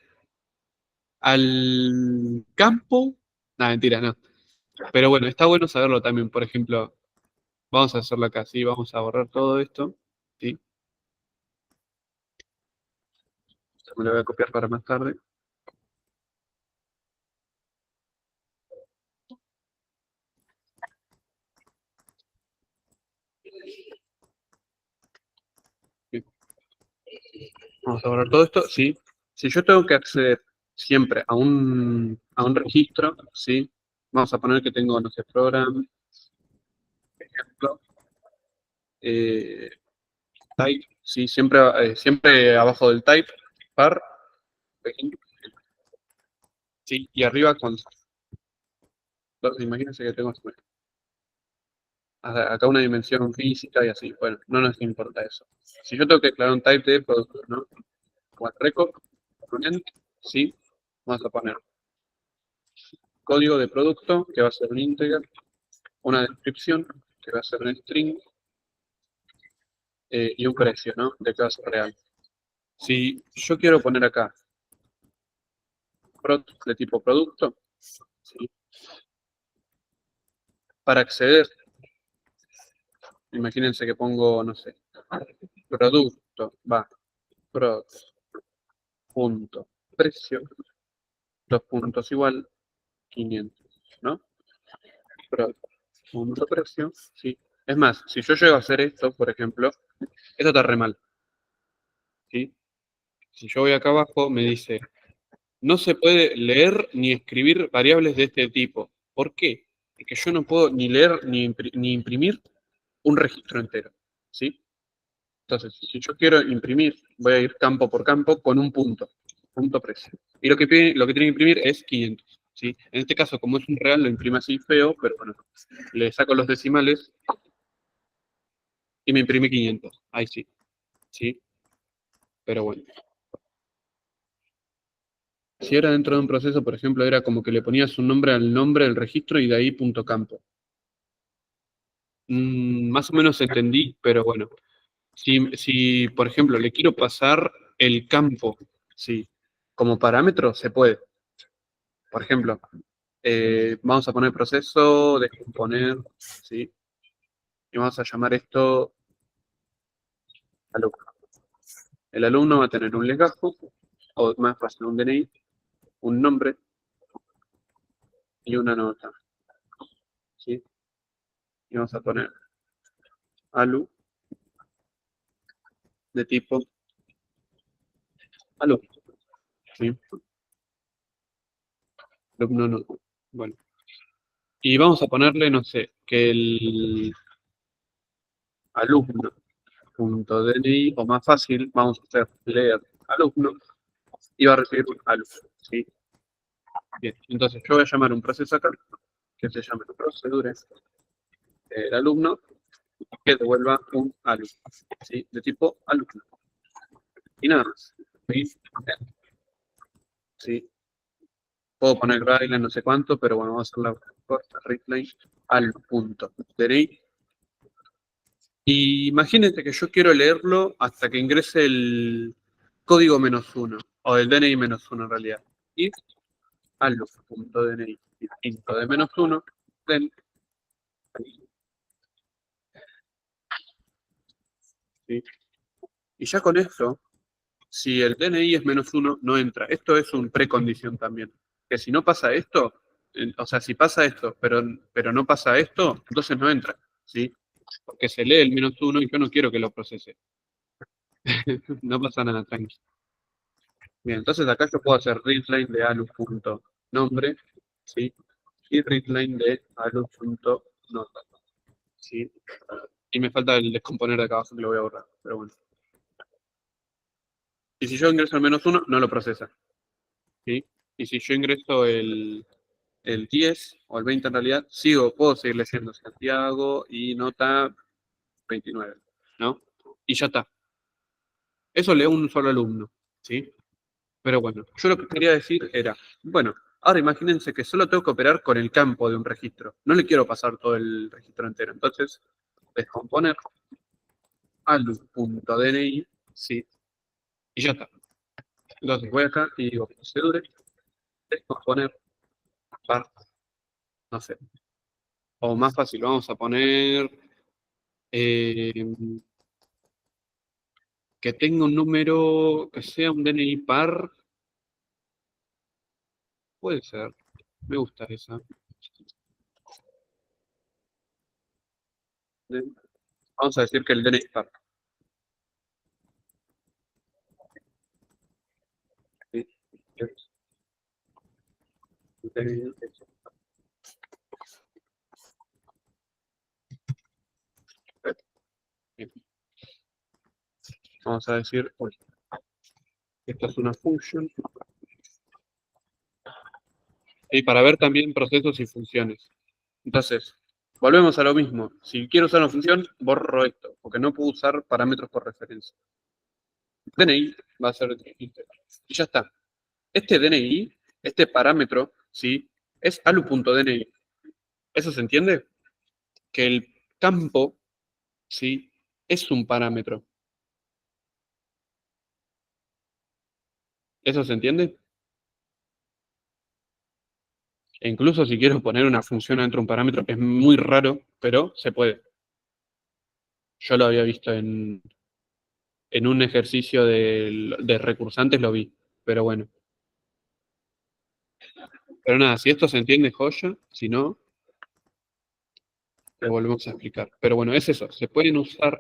al campo, no, mentira, no. Pero bueno, está bueno saberlo también. Por ejemplo, vamos a hacerlo acá, ¿sí? Vamos a borrar todo esto, ¿sí? Me lo voy a copiar para más tarde. Bien. Vamos a borrar todo esto, ¿sí? Si yo tengo que acceder siempre a un registro, ¿sí? Vamos a poner que tengo, no sé, program, ejemplo, eh, type, ¿sí? Siempre, siempre abajo del type, par, ¿sí? Y arriba con, imagínense que tengo acá una dimensión física y así. Bueno, no nos importa eso. Si yo tengo que declarar un type de producto, ¿no? Como el record, component, ¿sí? Vamos a poner código de producto, que va a ser un integer, una descripción, que va a ser un string, y un precio, ¿no? De que va a ser real. Si yo quiero poner acá de tipo producto, ¿sí? Para acceder, imagínense que pongo, no sé, producto, va, product, punto, precio, dos puntos igual, 500, ¿no? Product, punto, precio, sí. Es más, si yo llego a hacer esto, por ejemplo, esto está re mal, ¿sí? Si yo voy acá abajo, me dice, no se puede leer ni escribir variables de este tipo. ¿Por qué? Porque yo no puedo ni leer ni imprimir un registro entero, ¿sí? Entonces, si yo quiero imprimir, voy a ir campo por campo con un punto, punto precio. Y lo que tiene que imprimir es 500, ¿sí? En este caso, como es un real, lo imprime así feo, pero bueno, le saco los decimales y me imprime 500. Ahí sí, ¿sí? Pero bueno. Si era dentro de un proceso, por ejemplo, era como que le ponías un nombre al nombre del registro y de ahí punto campo. Más o menos entendí, pero bueno. Si, por ejemplo, le quiero pasar el campo, sí, como parámetro, se puede. Por ejemplo, vamos a poner proceso, descomponer, ¿sí? Y vamos a llamar esto alumno. El alumno va a tener un legajo, o más fácil, un DNI, un nombre y una nota, ¿sí? Y vamos a poner alu de tipo alumno, ¿sí? Alumno no. Bueno. Y vamos a ponerle, no sé, que el alumno.dni, o más fácil, vamos a hacer leer alumno y va a recibir un alumno, ¿sí? Bien, entonces yo voy a llamar un proceso acá, que se llame procedures del alumno, que devuelva un alumno, ¿sí? De tipo alumno. Y nada más. ¿Sí? Puedo poner guideline no sé cuánto, pero bueno, vamos a hacer la corta readline al punto DNI. Y imagínate que yo quiero leerlo hasta que ingrese el código -1, o el DNI -1 en realidad. Y allo.dni distinto de -1, den, ¿sí? Y ya con esto, si el DNI es -1, no entra. Esto es un precondición también. Que si no pasa esto, o sea, si pasa esto, pero no pasa esto, entonces no entra, ¿sí? Porque se lee el -1 y yo no quiero que lo procese. No pasa nada, tranqui. Bien, entonces acá yo puedo hacer readline de alu.nombre, ¿sí? Y readline de alu.nota, ¿sí? Y me falta el descomponer de acá abajo que lo voy a borrar, pero bueno. Y si yo ingreso al -1, no lo procesa, ¿sí? Y si yo ingreso el 10 o el 20 en realidad, puedo seguir leyendo Santiago y nota 29. ¿no? Y ya está. Eso lee un solo alumno, ¿sí? Pero bueno, yo lo que quería decir era, bueno, ahora imagínense que solo tengo que operar con el campo de un registro. No le quiero pasar todo el registro entero. Entonces, descomponer alu.dni, sí, y ya está. Entonces voy acá y digo procedure, descomponer par, no sé. O más fácil, vamos a poner eh, que tenga un número, que sea un DNI par, puede ser, me gusta esa. Vamos a decir que el DNI par. ¿Sí? Bien. Vamos a decir, uy, esta es una function. Y para ver también procesos y funciones. Entonces, volvemos a lo mismo. Si quiero usar una función, borro esto, porque no puedo usar parámetros por referencia. DNI va a ser íntegro. Y ya está. Este DNI, este parámetro, ¿sí? Es alu.dni. ¿Eso se entiende? Que el campo, ¿sí? Es un parámetro. ¿Eso se entiende? E incluso si quiero poner una función dentro de un parámetro, es muy raro, pero se puede. Yo lo había visto en un ejercicio de recursantes, lo vi. Pero bueno. Pero nada, si esto se entiende, joya. Si no, lo volvemos a explicar. Pero bueno, es eso. Se pueden usar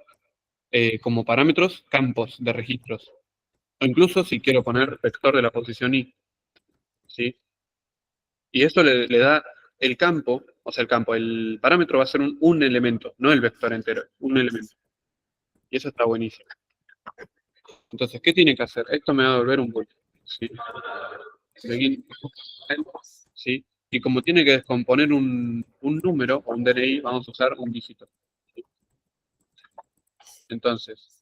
como parámetros campos de registros. O incluso si quiero poner vector de la posición i. ¿Sí? Y esto le da el campo, o sea, el parámetro va a ser un elemento, no el vector entero, un elemento. Y eso está buenísimo. Entonces, ¿qué tiene que hacer? Esto me va a devolver un boolean. ¿Sí? Begin, ¿sí? Y como tiene que descomponer un número o un DNI, vamos a usar un dígito. ¿Sí? Entonces,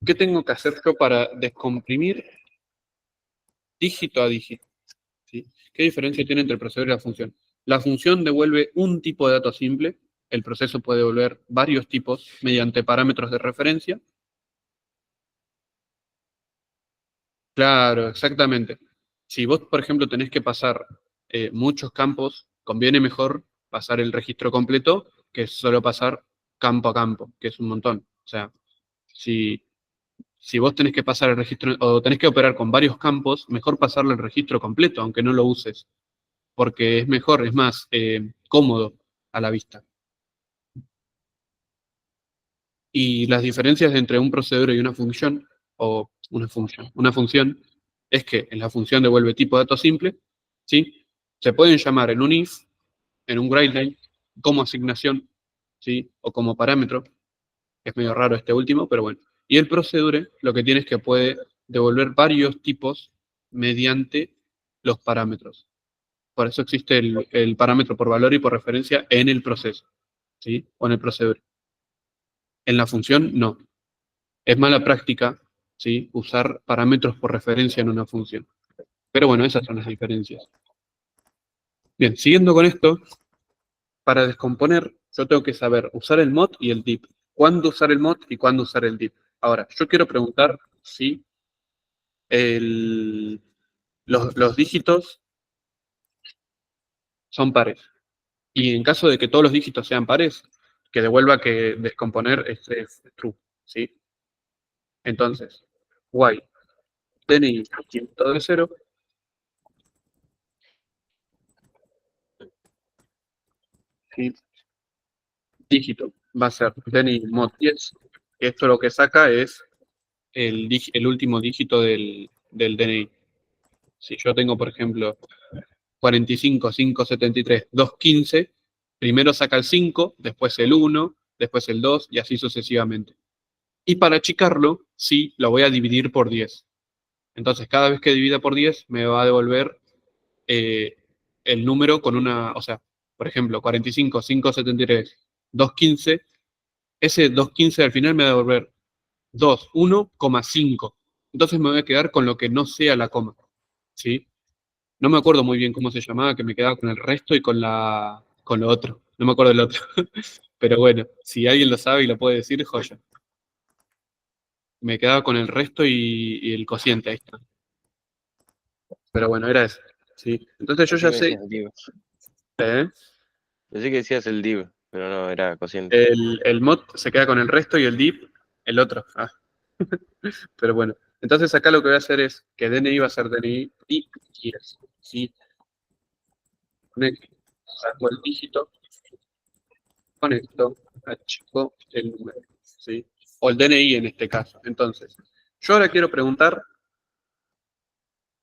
¿qué tengo que hacer yo para descomprimir dígito a dígito? ¿Sí? ¿Qué diferencia tiene entre el procesador y la función? La función devuelve un tipo de dato simple, el proceso puede devolver varios tipos mediante parámetros de referencia. Claro, exactamente. Si vos, por ejemplo, tenés que pasar muchos campos, conviene mejor pasar el registro completo que solo pasar campo a campo, que es un montón. O sea, si, si vos tenés que pasar el registro o tenés que operar con varios campos, mejor pasarle el registro completo, aunque no lo uses, porque es mejor, es más cómodo a la vista. Y las diferencias entre un proceduro y una función, o una función, es que en la función devuelve tipo de dato simple, ¿sí? Se pueden llamar en un if, en un greatline, como asignación, ¿sí? O como parámetro. Es medio raro este último, pero bueno. Y el procedure lo que tiene es que puede devolver varios tipos mediante los parámetros. Por eso existe el parámetro por valor y por referencia en el proceso, ¿sí? O en el procedure. En la función, no. Es mala práctica, ¿sí? Usar parámetros por referencia en una función. Pero bueno, esas son las diferencias. Bien, siguiendo con esto, para descomponer, yo tengo que saber usar el mod y el div. Cuándo usar el mod y cuándo usar el div. Ahora, yo quiero preguntar si los dígitos son pares. Y en caso de que todos los dígitos sean pares, que devuelva que descomponer es true, ¿sí? Entonces, y DNI quinto de cero, ¿sí? Dígito va a ser DNI mod 10, que esto lo que saca es el último dígito del DNI. Si yo tengo, por ejemplo, 45, 573, 215, primero saca el 5, después el 1, después el 2 y así sucesivamente. Y para achicarlo, sí, lo voy a dividir por 10. Entonces, cada vez que divida por 10, me va a devolver eh, el número con una, o sea, por ejemplo, 45, 573, 215, ese 215 al final me va a devolver 2, 1,5. Entonces me voy a quedar con lo que no sea la coma, ¿sí? No me acuerdo muy bien cómo se llamaba, que me quedaba con el resto y con lo otro. No me acuerdo del otro. Pero bueno, si alguien lo sabe y lo puede decir, joya. Me quedaba con el resto y el cociente, ahí está. Pero bueno, era eso. ¿Sí? Entonces yo Pensé ya que sé, decías div. ¿eh? Pensé que decías el div, pero no, era cociente. El mod se queda con el resto y el div, el otro. Ah, pero bueno. Entonces acá lo que voy a hacer es que DNI va a ser DNI y quieres. ¿Sí? Saco el dígito, conecto, achico el número. ¿Sí? O el DNI en este caso. Entonces, yo ahora quiero preguntar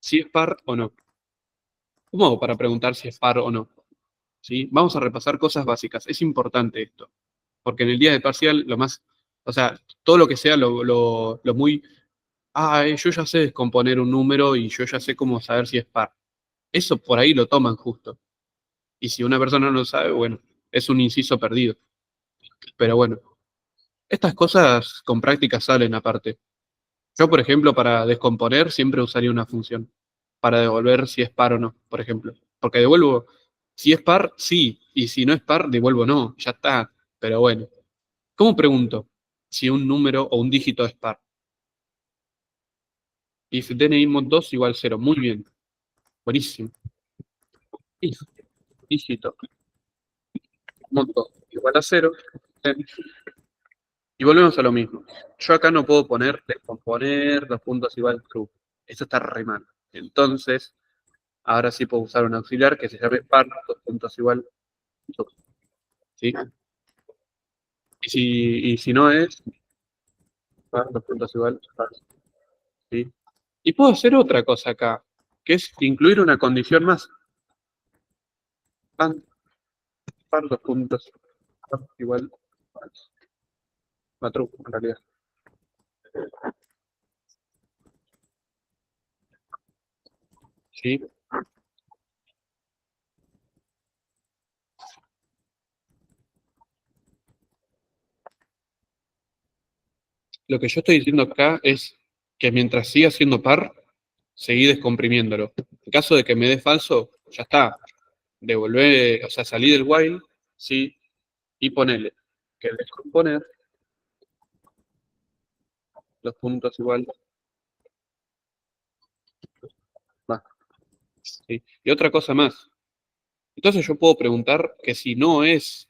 si es par o no. ¿Cómo hago para preguntar si es par o no? ¿Sí? Vamos a repasar cosas básicas. Es importante esto, porque en el día de parcial lo más, o sea, todo lo que sea lo muy, yo ya sé descomponer un número y yo ya sé cómo saber si es par. Eso por ahí lo toman justo. Y si una persona no lo sabe, bueno, es un inciso perdido. Pero bueno, estas cosas con práctica salen aparte. Yo, por ejemplo, para descomponer siempre usaría una función para devolver si es par o no, por ejemplo. Porque devuelvo, si es par, sí, y si no es par, devuelvo no, ya está. Pero bueno, ¿cómo pregunto si un número o un dígito es par? If DNI mod 2 igual 0, muy bien, buenísimo. If dígito mod 2 igual a 0, y volvemos a lo mismo. Yo acá no puedo poner descomponer dos puntos igual true. Eso está re mal. Entonces, ahora sí puedo usar un auxiliar que se llame par, dos puntos igual, true, ¿sí? Y si no es, par, dos puntos igual, falso, ¿sí? Y puedo hacer otra cosa acá, que es incluir una condición más. Par, par, dos puntos, par, igual, falso. La true, en realidad. ¿Sí? Lo que yo estoy diciendo acá es que mientras siga siendo par, seguí descomprimiéndolo. En caso de que me dé falso, ya está. Devolver, o sea, salí del while, sí, y ponele que el descomponer, los puntos igual, va, sí. Y otra cosa más. Entonces yo puedo preguntar que si no es,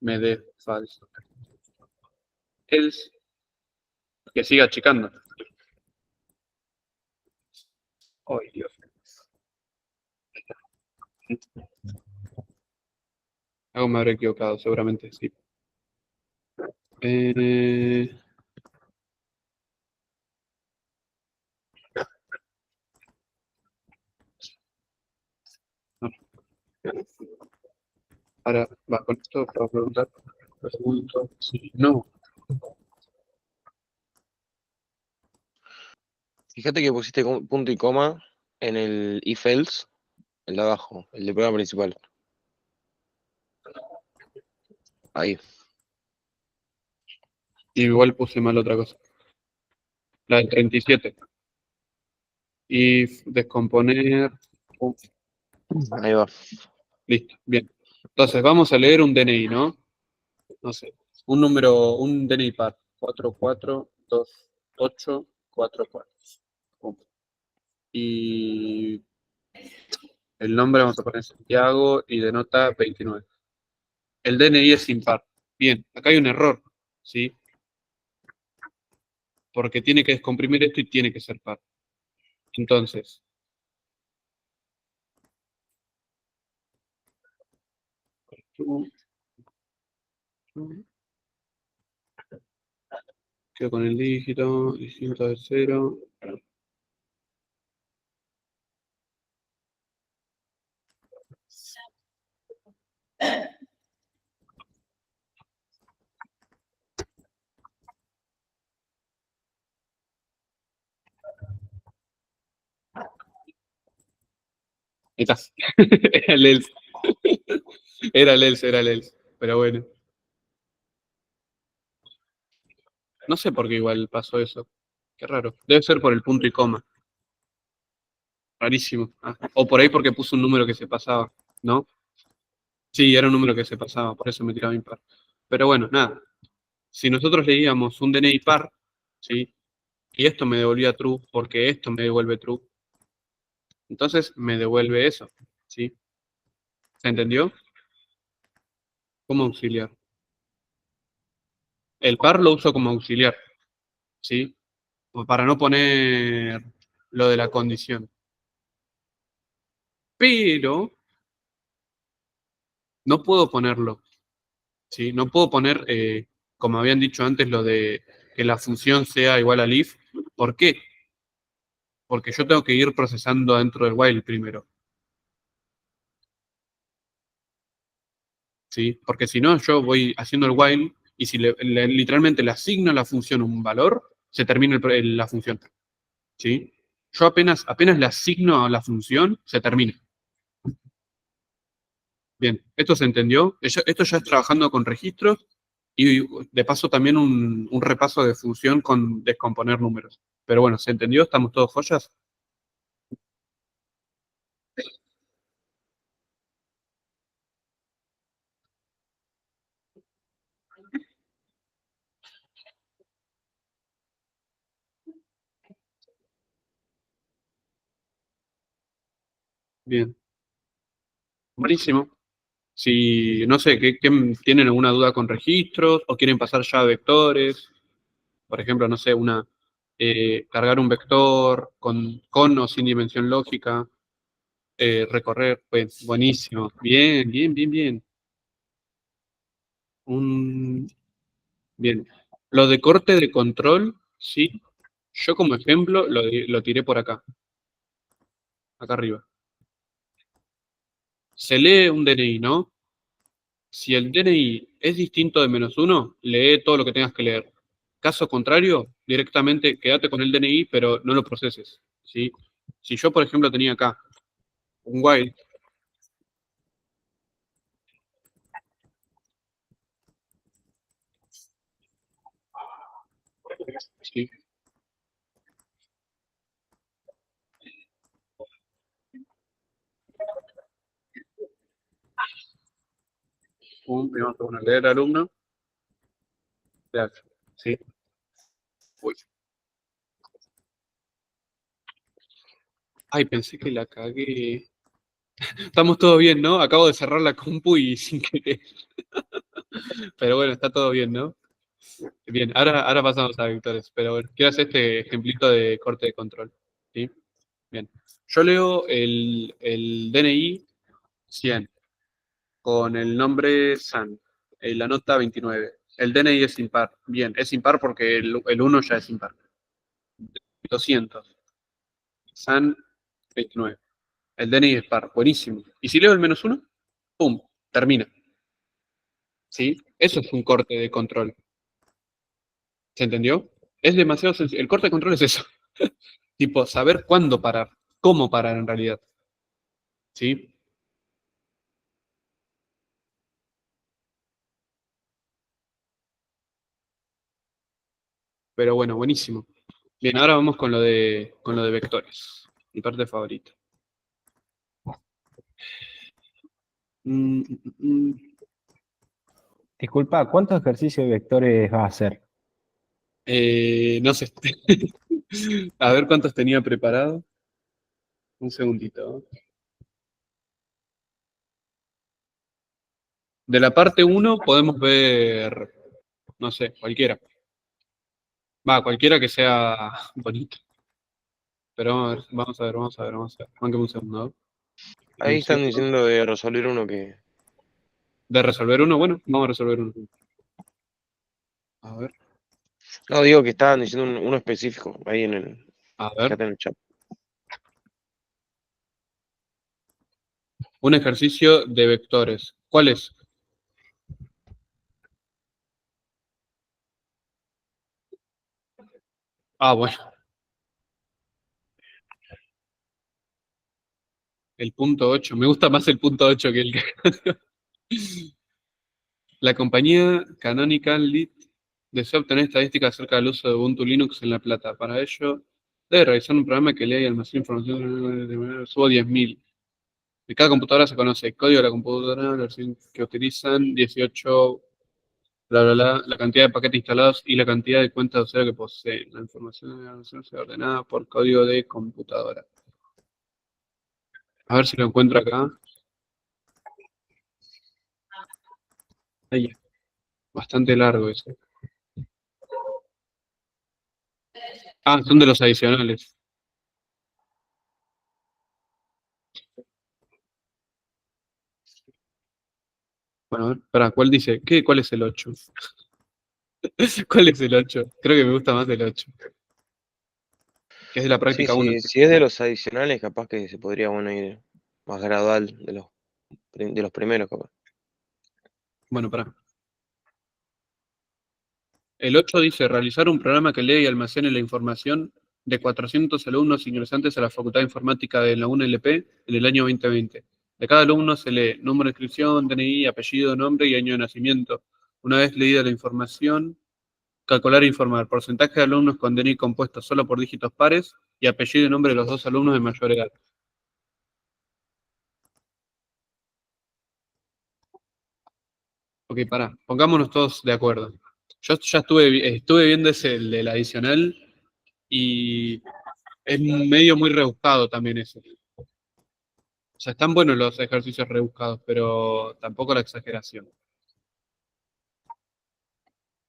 me dé falso. Else, que siga achicando. Ay, Dios. Algo me habré equivocado, seguramente, sí. Eh, no. Ahora va con esto para preguntar. Pregunto si no. Fíjate que pusiste punto y coma en el if else, el de abajo, el de prueba principal. Ahí. Y igual puse mal otra cosa. La del 37. Y descomponer. Ahí va. Listo, bien. Entonces vamos a leer un DNI, ¿no? No sé. Un número, un DNI par. 442844. Pum. Y el nombre vamos a poner Santiago y denota 29. El DNI es impar. Bien, acá hay un error, ¿sí? Porque tiene que descomprimir esto y tiene que ser par. Entonces, quedo con el dígito, distinto de 0. Ahí está. El else. Era el ELS. Pero bueno, no sé por qué igual pasó eso. Qué raro. Debe ser por el punto y coma. Rarísimo. Ah, o por ahí porque puso un número que se pasaba, ¿no? Sí, era un número que se pasaba, por eso me tiraba impar. Pero bueno, nada. Si nosotros leíamos un DNI par, ¿sí? Y esto me devolvía true porque esto me devuelve true, entonces me devuelve eso, ¿sí? ¿Se entendió? Como auxiliar. El par lo uso como auxiliar, ¿sí? O para no poner lo de la condición. Pero no puedo ponerlo, ¿sí? No puedo poner, como habían dicho antes, lo de que la función sea igual a if. ¿Por qué? Porque yo tengo que ir procesando dentro del while primero, ¿sí? Porque si no, yo voy haciendo el while y si literalmente le asigno a la función un valor, se termina la función, ¿sí? Yo apenas le asigno a la función, se termina. Bien, ¿esto se entendió? Esto ya es trabajando con registros y de paso también un repaso de función con descomponer números. Pero bueno, ¿se entendió? ¿Estamos todos joyas? Bien, buenísimo. Si, no sé, ¿tienen alguna duda con registros o quieren pasar ya a vectores? Por ejemplo, no sé, cargar un vector con o sin dimensión lógica, recorrer, pues buenísimo. Bien, bien, bien, bien. Un, bien. Lo de corte de control, sí. Yo como ejemplo lo tiré por acá arriba. Se lee un DNI, ¿no? Si el DNI es distinto de -1, lee todo lo que tengas que leer. Caso contrario, directamente quédate con el DNI, pero no lo proceses, ¿sí? Si yo, por ejemplo, tenía acá un while, ¿sí? Primero tengo que leer alumno, ya, ¿sí? Uy. Ay, pensé que la cagué. Estamos todos bien, ¿no? Acabo de cerrar la compu y sin querer. Pero bueno, está todo bien, ¿no? Bien, ahora pasamos a vectores. Pero bueno, quiero hacer este ejemplito de corte de control, ¿sí? Bien. Yo leo el DNI 100 con el nombre San, la nota 29. El DNI es impar. Bien, es impar porque el 1 ya es impar. 200. San 29. El DNI es par. Buenísimo. ¿Y si leo el -1? ¡Pum! Termina. ¿Sí? Eso es un corte de control. ¿Se entendió? Es demasiado sencillo. El corte de control es eso. Tipo, saber cuándo parar. Cómo parar en realidad. ¿Sí? Pero bueno, buenísimo. Bien, ahora vamos con lo de vectores. Mi parte favorita. Mm, mm, mm. Disculpa, ¿cuántos ejercicios de vectores vas a hacer? No sé. A ver cuántos tenía preparado. Un segundito. De la parte uno podemos ver, no sé, cualquiera. Va, cualquiera que sea bonito. Pero vamos a ver, vamos a ver, vamos a ver. Mándame un segundo. ¿No? Ahí Un están segundo. diciendo de resolver uno que. De resolver uno, bueno, vamos a resolver uno. A ver, No, digo que estaban diciendo uno específico ahí en el. a ver. Fíjate en el chat. Un ejercicio de vectores. ¿Cuál es? Ah, bueno, el punto 8. Me gusta más el punto 8 que el que. La compañía Canonical Lead desea obtener estadísticas acerca del uso de Ubuntu Linux en La Plata. Para ello, debe realizar un programa que lea y almacene información de manera subo 10.000. De cada computadora se conoce el código de la computadora, la versión que utilizan, 18, bla, bla, bla, la cantidad de paquetes instalados y la cantidad de cuentas de usuario que poseen. La información de la versión será ordenada por código de computadora. A ver si lo encuentro acá. Ahí, bastante largo eso. Ah, son de los adicionales. Bueno, a ver, espera, ¿cuál dice? ¿Qué? ¿Cuál es el 8? ¿Cuál es el 8? Creo que me gusta más el 8. Que es de la Sí, práctica 1. sí, si es de los adicionales, capaz que se podría, bueno, ir más gradual de los primeros, capaz. Bueno, pará. El 8 dice realizar un programa que lea y almacene la información de 400 alumnos ingresantes a la Facultad de Informática de la UNLP en el año 2020. De cada alumno se lee número de inscripción, DNI, apellido, nombre y año de nacimiento. Una vez leída la información, calcular e informar porcentaje de alumnos con DNI compuesto solo por dígitos pares y apellido y nombre de los dos alumnos de mayor edad. Ok, pará, pongámonos todos de acuerdo. Yo ya estuve viendo ese, el del adicional, y es medio muy rebuscado también eso. O sea, están buenos los ejercicios rebuscados, pero tampoco la exageración.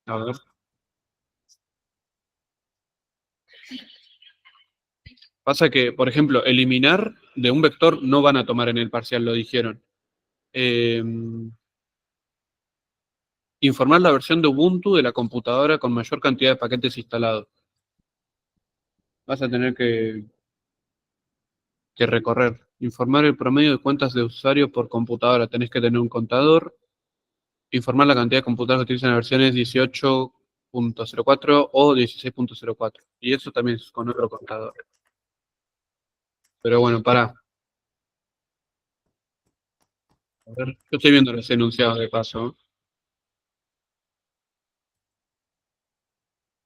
A ver. Pasa que, por ejemplo, eliminar de un vector no van a tomar en el parcial, lo dijeron. Eh, informar la versión de Ubuntu de la computadora con mayor cantidad de paquetes instalados. Vas a tener que recorrer. Informar el promedio de cuentas de usuario por computadora. Tenés que tener un contador. Informar la cantidad de computadoras que utilizan las versiones 18.04 o 16.04. Y eso también es con otro contador. Pero bueno, pará. A ver, yo estoy viendo los enunciados de paso.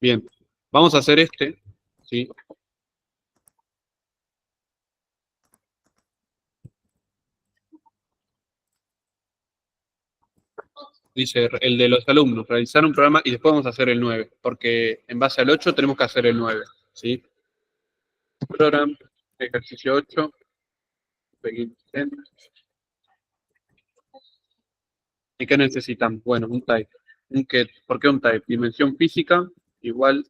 Bien, vamos a hacer este. ¿Sí? Dice el de los alumnos, realizar un programa y después vamos a hacer el 9, porque en base al 8 tenemos que hacer el 9. ¿Sí? Program, ejercicio 8. Begin send. ¿Y qué necesitan? Bueno, un type. Un get. ¿Por qué un type? Dimensión física igual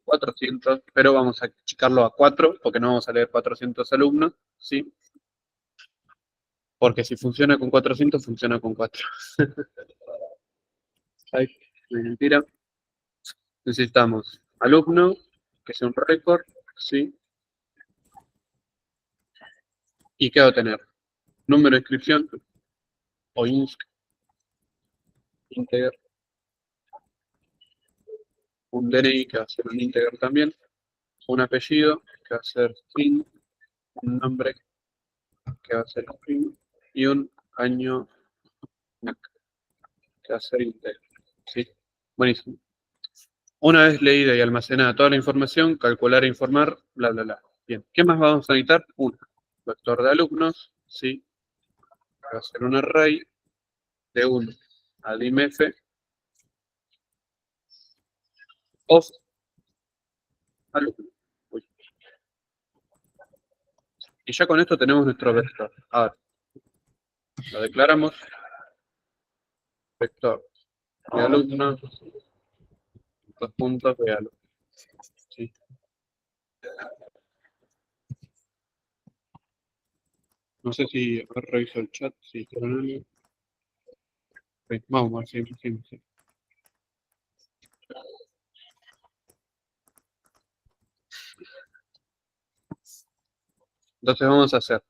400, pero vamos a achicarlo a 4, porque no vamos a leer 400 alumnos, ¿sí? Porque si funciona con 400, funciona con 4. Type, mentira. Necesitamos alumno, que sea un récord, ¿sí? ¿Y qué va a tener? Número de inscripción, o integer, un DNI, que va a ser un integer también, un apellido, que va a ser string, un nombre, que va a ser string, y un año, que va a ser integer, ¿sí? Buenísimo. Una vez leída y almacenada toda la información, calcular e informar, bla, bla, bla. Bien, ¿qué más vamos a necesitar? Un vector de alumnos, ¿sí? Va a ser un array de 1 a dimf of alumno. Uy. Y ya con esto tenemos nuestro vector. A ver, lo declaramos. Vector de alumno, dos puntos de alumno. ¿Sí? No sé si reviso el chat, si hicieron algo. Sí, vamos a ver si. Entonces vamos a hacer.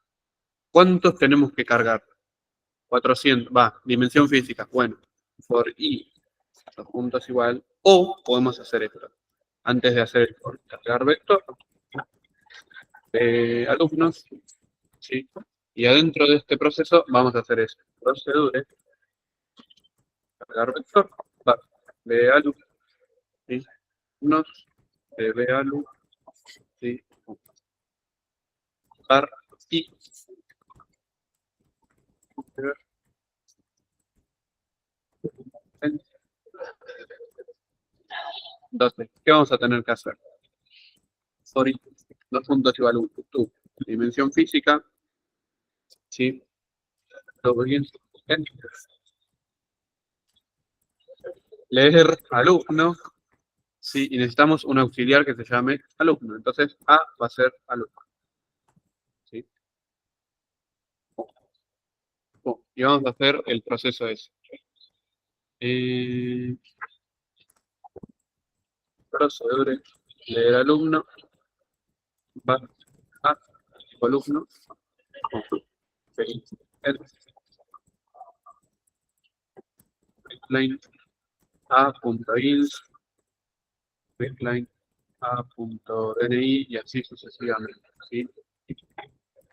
¿Cuántos tenemos que cargar? 400, dimensión física. Bueno, for i, dos puntos igual. O podemos hacer esto. Antes de hacer el cargar vector de alumnos, ¿sí? Y adentro de este proceso vamos a hacer eso. Procedure cargar vector, bar, B alumnos, ¿sí? Unos de B alumnos, ¿sí? Bar y entonces, ¿qué vamos a tener que hacer? Sorry, dos puntos igual a tu dimensión física, ¿sí? Todo bien. Leer alumno, ¿sí? Y necesitamos un auxiliar que se llame alumno. Entonces, A va a ser alumno, ¿sí? Y vamos a hacer el proceso ese. Procedure, leer alumno, va a alumno, line a.ins, line a.dni y así sucesivamente, ¿sí?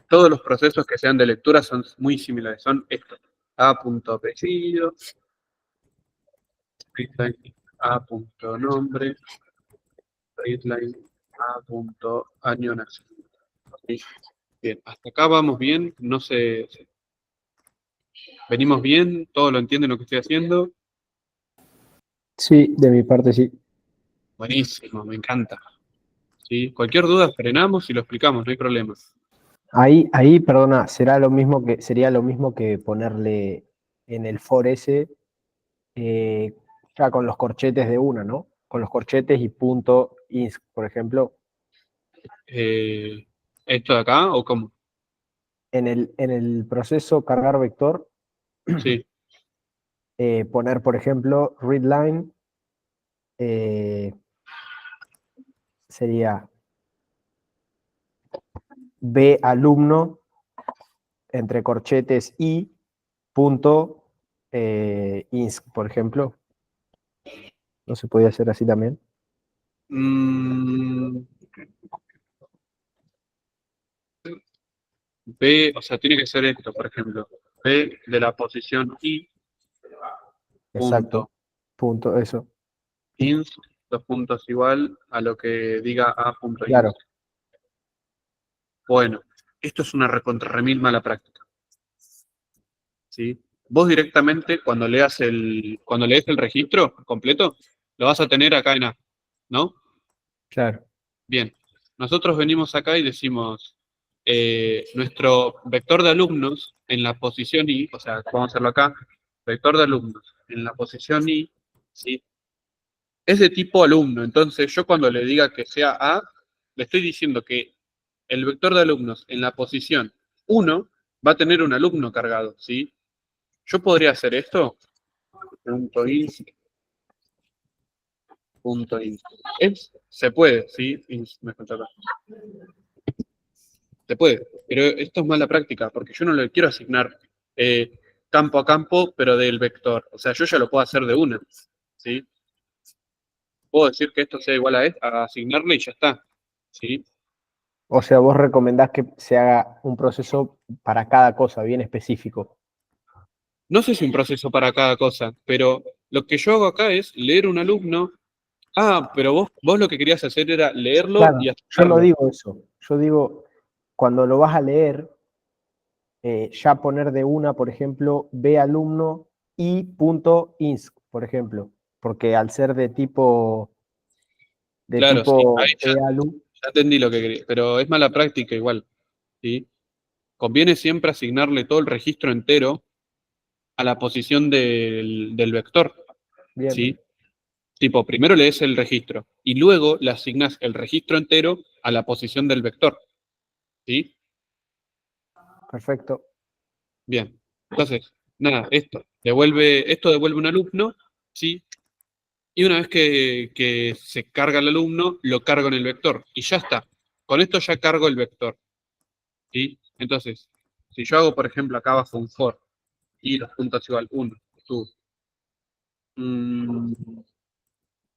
Todos los procesos que sean de lectura son muy similares, son estos. A.apellido, readline a.nombre, readline a.año nacimiento. ¿Sí? Bien, hasta acá vamos bien, no sé, venimos bien, todo lo entienden lo que estoy haciendo. Sí, de mi parte sí. Buenísimo, me encanta. ¿Sí? Cualquier duda frenamos y lo explicamos, no hay problema. Ahí, perdona, sería lo mismo que ponerle en el for ese, ya con los corchetes de una, ¿no? Con los corchetes y punto ins, por ejemplo. ¿Esto de acá o cómo? En el proceso cargar vector, Sí. poner, por ejemplo, readline sería B alumno entre corchetes y punto ins, por ejemplo. ¿No se podía hacer así también? B, o sea, tiene que ser esto, por ejemplo. B de la posición I, Exacto. Punto, eso. ins, dos puntos igual a lo que diga A.ins. Claro. Bueno, esto es una remil mala práctica. ¿Sí? Vos directamente, cuando lees el registro completo, lo vas a tener acá en A, ¿no? Claro. Bien, nosotros venimos acá y decimos, nuestro vector de alumnos en la posición I, o sea, vamos a hacerlo acá, vector de alumnos en la posición I, ¿sí? Es de tipo alumno, entonces yo cuando le diga que sea A, le estoy diciendo que el vector de alumnos en la posición 1 va a tener un alumno cargado, ¿sí? Yo podría hacer esto, punto ins, punto ins. Se puede, ¿sí? Me falta acá. Se puede, pero esto es mala práctica, porque yo no le quiero asignar campo a campo, pero del vector. O sea, yo ya lo puedo hacer de una, ¿sí? Puedo decir que esto sea igual a asignarle y ya está, ¿sí? O sea, vos recomendás que se haga un proceso para cada cosa, bien específico. No sé si un proceso para cada cosa, pero lo que yo hago acá es leer un alumno. Ah, pero vos lo que querías hacer era leerlo y Claro, yo no asignarlo. digo eso. Yo digo, cuando lo vas a leer, ya poner de una, por ejemplo, B alumno y punto ins, por ejemplo. Porque al ser de Claro, sí, ahí tipo ya, B alumno, ya entendí lo que quería, pero es mala práctica igual, ¿sí? Conviene siempre asignarle todo el registro entero a la posición del vector, bien, ¿sí? Tipo, primero lees el registro y luego le asignas el registro entero a la posición del vector, ¿sí? perfecto. Bien, entonces, nada, esto devuelve un alumno, ¿sí? Y una vez que se carga el alumno, lo cargo en el vector y ya está. Con esto ya cargo el vector, ¿sí? Entonces, si yo hago, por ejemplo, acá abajo un for y los puntos igual 1, tu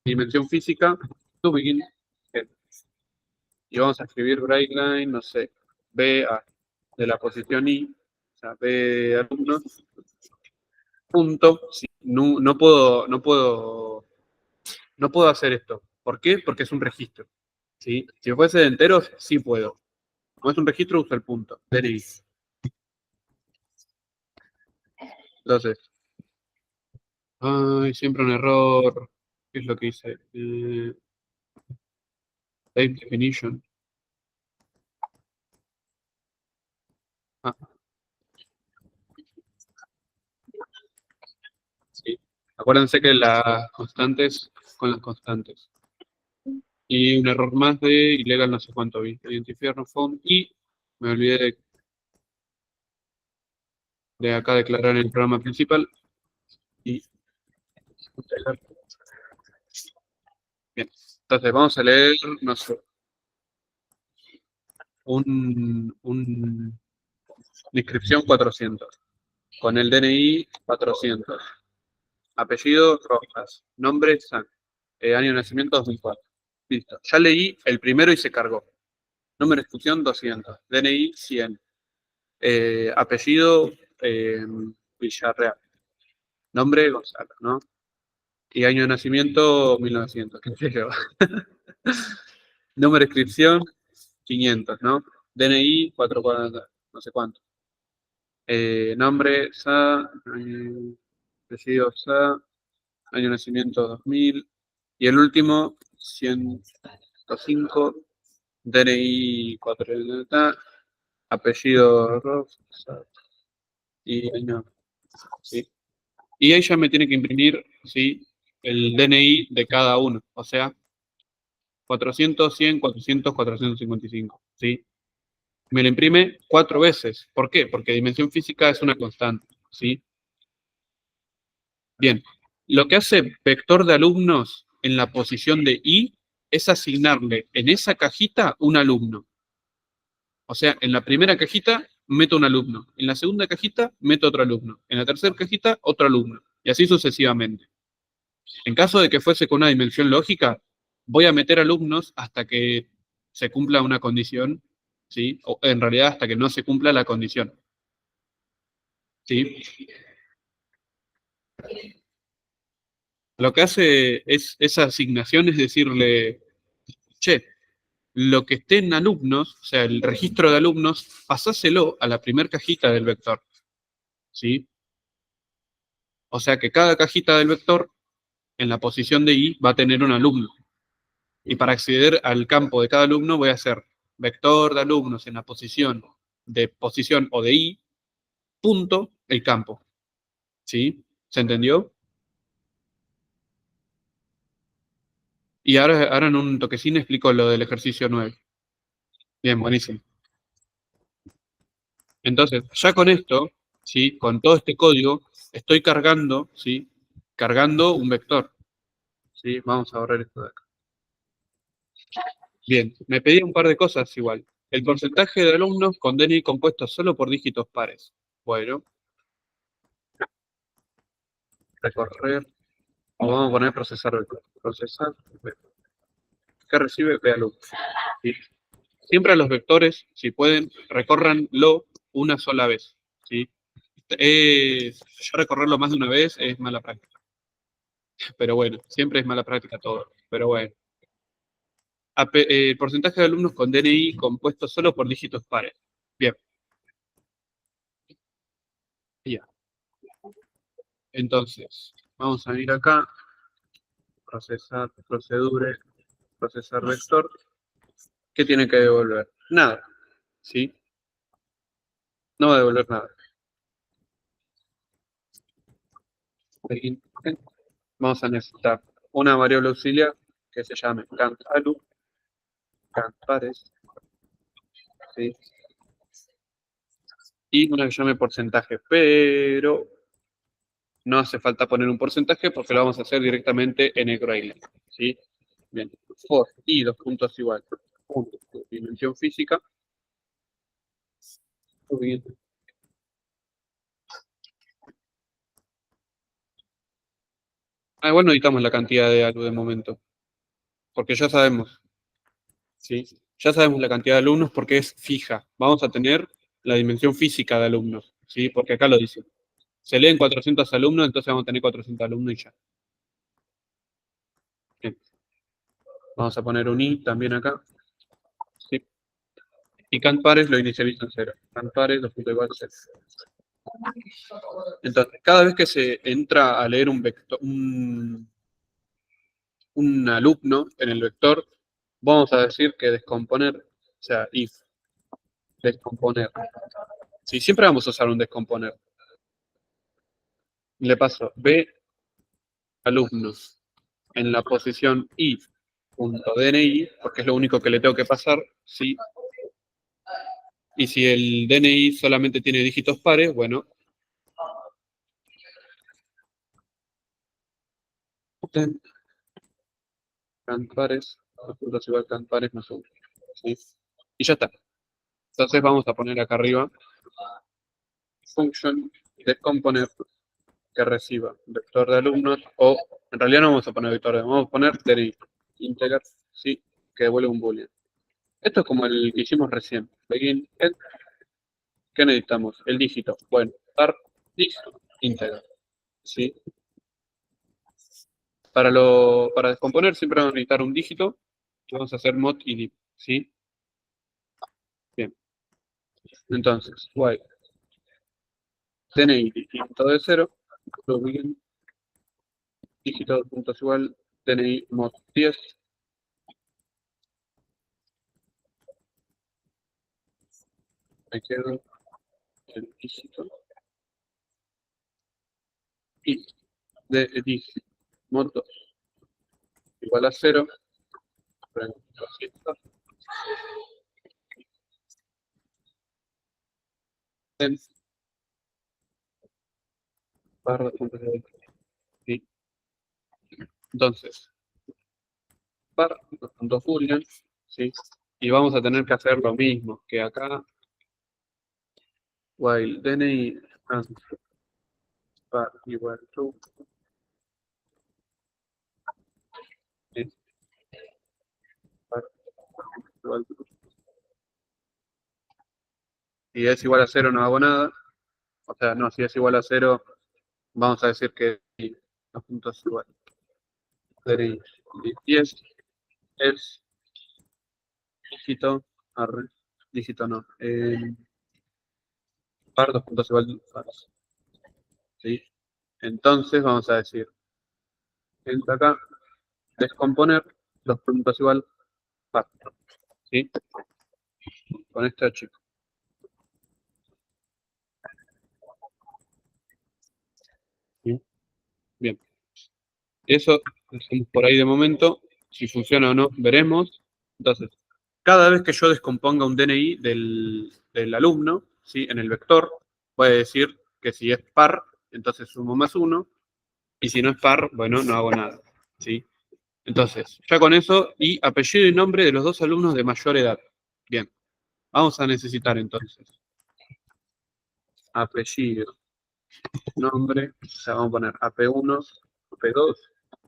dimensión física, to begin, y vamos a escribir breakline, no sé, B de la posición I, o sea, B alumnos, punto, sí, No puedo hacer esto. ¿Por qué? Porque es un registro. ¿Sí? Si fuese de enteros, sí puedo. Como es un registro, uso el punto. DNI. Entonces, ay, siempre un error. ¿Qué es lo que hice? Type definition. Ah, sí. Acuérdense que las constantes con las constantes. Y un error más de ilegal no sé cuánto vi. Identifier no found y me olvidé de acá declarar el programa principal y bien. Entonces vamos a leer, no sé, un inscripción 400 con el DNI 400, apellido Rojas, nombre San, año de nacimiento 2004. Listo. Ya leí el primero y se cargó. Número de inscripción 200, DNI 100, apellido Villarreal, nombre Gonzalo, ¿no? Y año de nacimiento 1900, qué sé yo. Número de inscripción 500, ¿no? DNI 440, no sé cuánto. Nombre Sa, apellido Sa, año de nacimiento 2000. Y el último 105, DNI 4, apellido Rosa y año. ¿Sí? Y ahí ya me tiene que imprimir, ¿sí?, el DNI de cada uno. O sea, 400, 100, 400, 455, ¿sí? Me lo imprime 4 veces. ¿Por qué? Porque dimensión física es una constante, ¿sí? Bien, lo que hace vector de alumnos en la posición de I es asignarle en esa cajita un alumno. O sea, en la primera cajita meto un alumno, en la segunda cajita meto otro alumno, en la tercera cajita otro alumno, y así sucesivamente. En caso de que fuese con una dimensión lógica, voy a meter alumnos hasta que se cumpla una condición, ¿sí? O en realidad hasta que no se cumpla la condición, ¿sí? Lo que hace es esa asignación es decirle, che, lo que esté en alumnos, o sea, el registro de alumnos, pasáselo a la primer cajita del vector, ¿sí? O sea que cada cajita del vector, en la posición de I, va a tener un alumno. Y para acceder al campo de cada alumno voy a hacer vector de alumnos en la posición o de I, punto, el campo. ¿Sí? ¿Se entendió? Y ahora en un toquecín explico lo del ejercicio 9. Bien, buenísimo. Entonces, ya con esto, ¿sí?, con todo este código, estoy cargando, ¿sí?, cargando un vector. ¿Sí? Vamos a borrar esto de acá. Bien, me pedía un par de cosas igual. El porcentaje de alumnos con DNI compuesto solo por dígitos pares. Bueno, recorrer. Vamos a poner procesar vector. Procesar vector. ¿Qué recibe? Ve alumno. ¿Sí? Siempre a los vectores, si pueden, recórranlo una sola vez. ¿Sí? Ya recorrerlo más de una vez es mala práctica. Pero bueno, siempre es mala práctica todo. Pero bueno. El porcentaje de alumnos con DNI compuesto solo por dígitos pares. Bien. Ya. Entonces, vamos a ir acá. Procesar, procesar vector. ¿Qué tiene que devolver? Nada. ¿Sí? No va a devolver nada. Vamos a necesitar una variable auxiliar que se llame cantAlu, cantPares, ¿sí?, y una que llame porcentaje, pero no hace falta poner un porcentaje porque lo vamos a hacer directamente en el Grayling, ¿sí? Bien, for y dos puntos igual, punto, dimensión física. Muy bien. Bueno, editamos la cantidad de algo de momento, porque ya sabemos, ¿sí? Ya sabemos la cantidad de alumnos porque es fija. Vamos a tener la dimensión física de alumnos, ¿sí? Porque acá lo dice. se leen 400 alumnos, entonces vamos a tener 400 alumnos y ya. Bien. Vamos a poner un i también acá. ¿Sí? Y canpares lo inicializo en 0. Canpares, 2 puntos igual 0. Entonces, cada vez que se entra a leer un vector, un alumno en el vector, vamos a decir que descomponer, o sea, if, descomponer. Sí, siempre vamos a usar un descomponer. Le paso b alumnos en la posición i.dni, porque es lo único que le tengo que pasar, ¿sí? Y si el DNI solamente tiene dígitos pares, bueno, canpares, los puntos igual canpares más 1. ¿Sí? Y ya está. Entonces vamos a poner acá arriba function descomponer que reciba vector de alumnos, o en realidad no vamos a poner vector de, vamos a poner DNI integer, sí, que devuelve un boolean. Esto es como el que hicimos recién. Begin, end. ¿Qué necesitamos? El dígito. Bueno, start dígito integer. ¿Sí? Para descomponer siempre vamos a necesitar un dígito. Y vamos a hacer mod y div. ¿Sí? Bien. Entonces, while DNI distinto de 0, begin, dígito de puntos igual, DNI mod 10. Me quedo el dígito. Y de dígito mod 2 igual a 0. Barra puntos de ¿sí? Entonces, par, los puntos boolean, ¿sí? Y vamos a tener que hacer lo mismo que acá. While DNI par igual to ¿sí? Par igual to. Si es igual a 0 no hago nada. O sea, no, si es igual a 0, vamos a decir que los puntos igual. DNI 10 es dígito, arre, dígito no. Par, dos puntos igual par. ¿Sí? Entonces vamos a decir, entra acá, descomponer, dos puntos igual par. ¿Sí? Con este chico. ¿Sí? Bien. Eso dejamos por ahí de momento. Si funciona o no, veremos. Entonces, cada vez que yo descomponga un DNI del alumno, ¿sí? En el vector, voy a decir que si es par, entonces sumo más 1. Y si no es par, bueno, no hago nada. ¿Sí? Entonces, ya con eso, y apellido y nombre de los dos alumnos de mayor edad. Bien. Vamos a necesitar entonces apellido, nombre, o sea, vamos a poner AP1, AP2,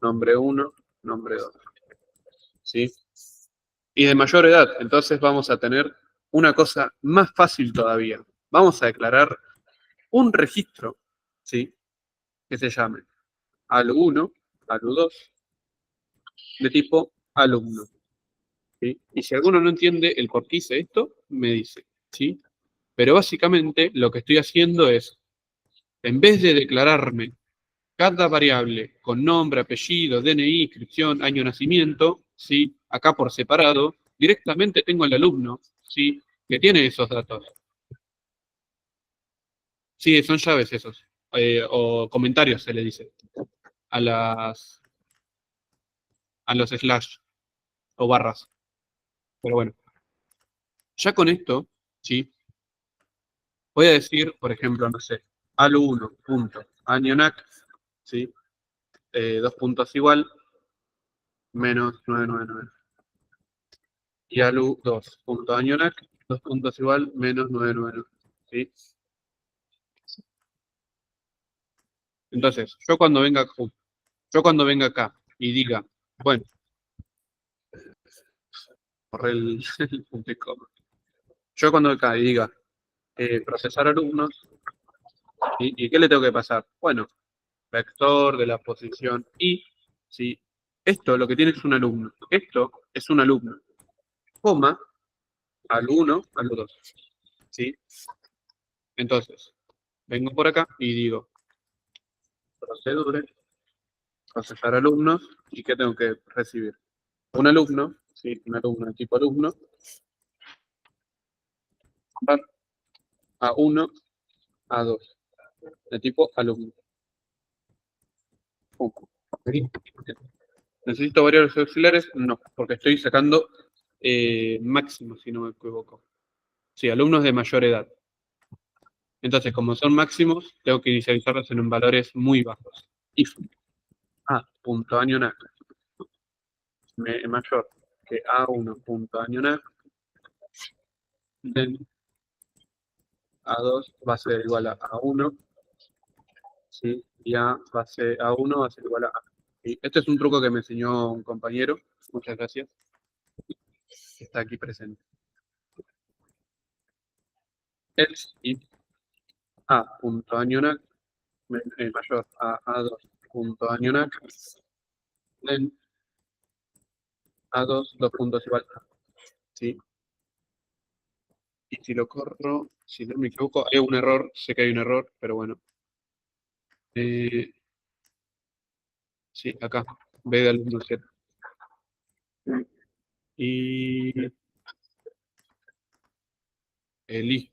nombre 1, nombre 2. ¿Sí? Y de mayor edad, entonces vamos a tener una cosa más fácil todavía. Vamos a declarar un registro, ¿sí? Que se llame ALU1, ALU2, de tipo alumno. ¿Sí? Y si alguno no entiende el por qué hice esto, me dice, ¿sí? Pero básicamente lo que estoy haciendo es, en vez de declararme cada variable con nombre, apellido, DNI, inscripción, año de nacimiento, ¿sí? Acá por separado, directamente tengo al alumno, ¿sí? Que tiene esos datos. Sí, son llaves esos. O comentarios se le dice. A los slash o barras. Pero bueno. Ya con esto, ¿sí? Voy a decir, por ejemplo, no sé, alu1 punto añonac, ¿sí? Dos puntos igual, menos 999. Y alu2 punto añonac, dos puntos igual, menos 999. ¿Sí? Entonces, yo cuando venga acá y diga, bueno, borré el punto y coma. Yo cuando acá y diga procesar alumnos, ¿Y qué le tengo que pasar? Bueno, vector de la posición y, ¿sí? Esto lo que tiene es un alumno. Esto es un alumno, coma, al 1, al 2. ¿Sí? Entonces, vengo por acá y digo, procedure, procesar alumnos, ¿y qué tengo que recibir? Un alumno, ¿sí? Un alumno de tipo alumno, A1, A2, de tipo alumno. Pum. ¿Necesito variables auxiliares? No, porque estoy sacando máximos, si no me equivoco. Sí, alumnos de mayor edad. Entonces, como son máximos, tengo que inicializarlos en valores muy bajos. If A.año NAC mayor que A1.año NAC, then A2 va a ser igual a A1, ¿sí? Y A1 va a ser igual a A. ¿Sí? Este es un truco que me enseñó un compañero, muchas gracias, que está aquí presente. Else if A.año NAC mayor a A2.año NAC, then A2, dos puntos igual a. ¿Sí? Y si lo corro, si no me equivoco, hay un error, sé que hay un error, pero bueno. Sí, acá, B de alumno 7. Y el I.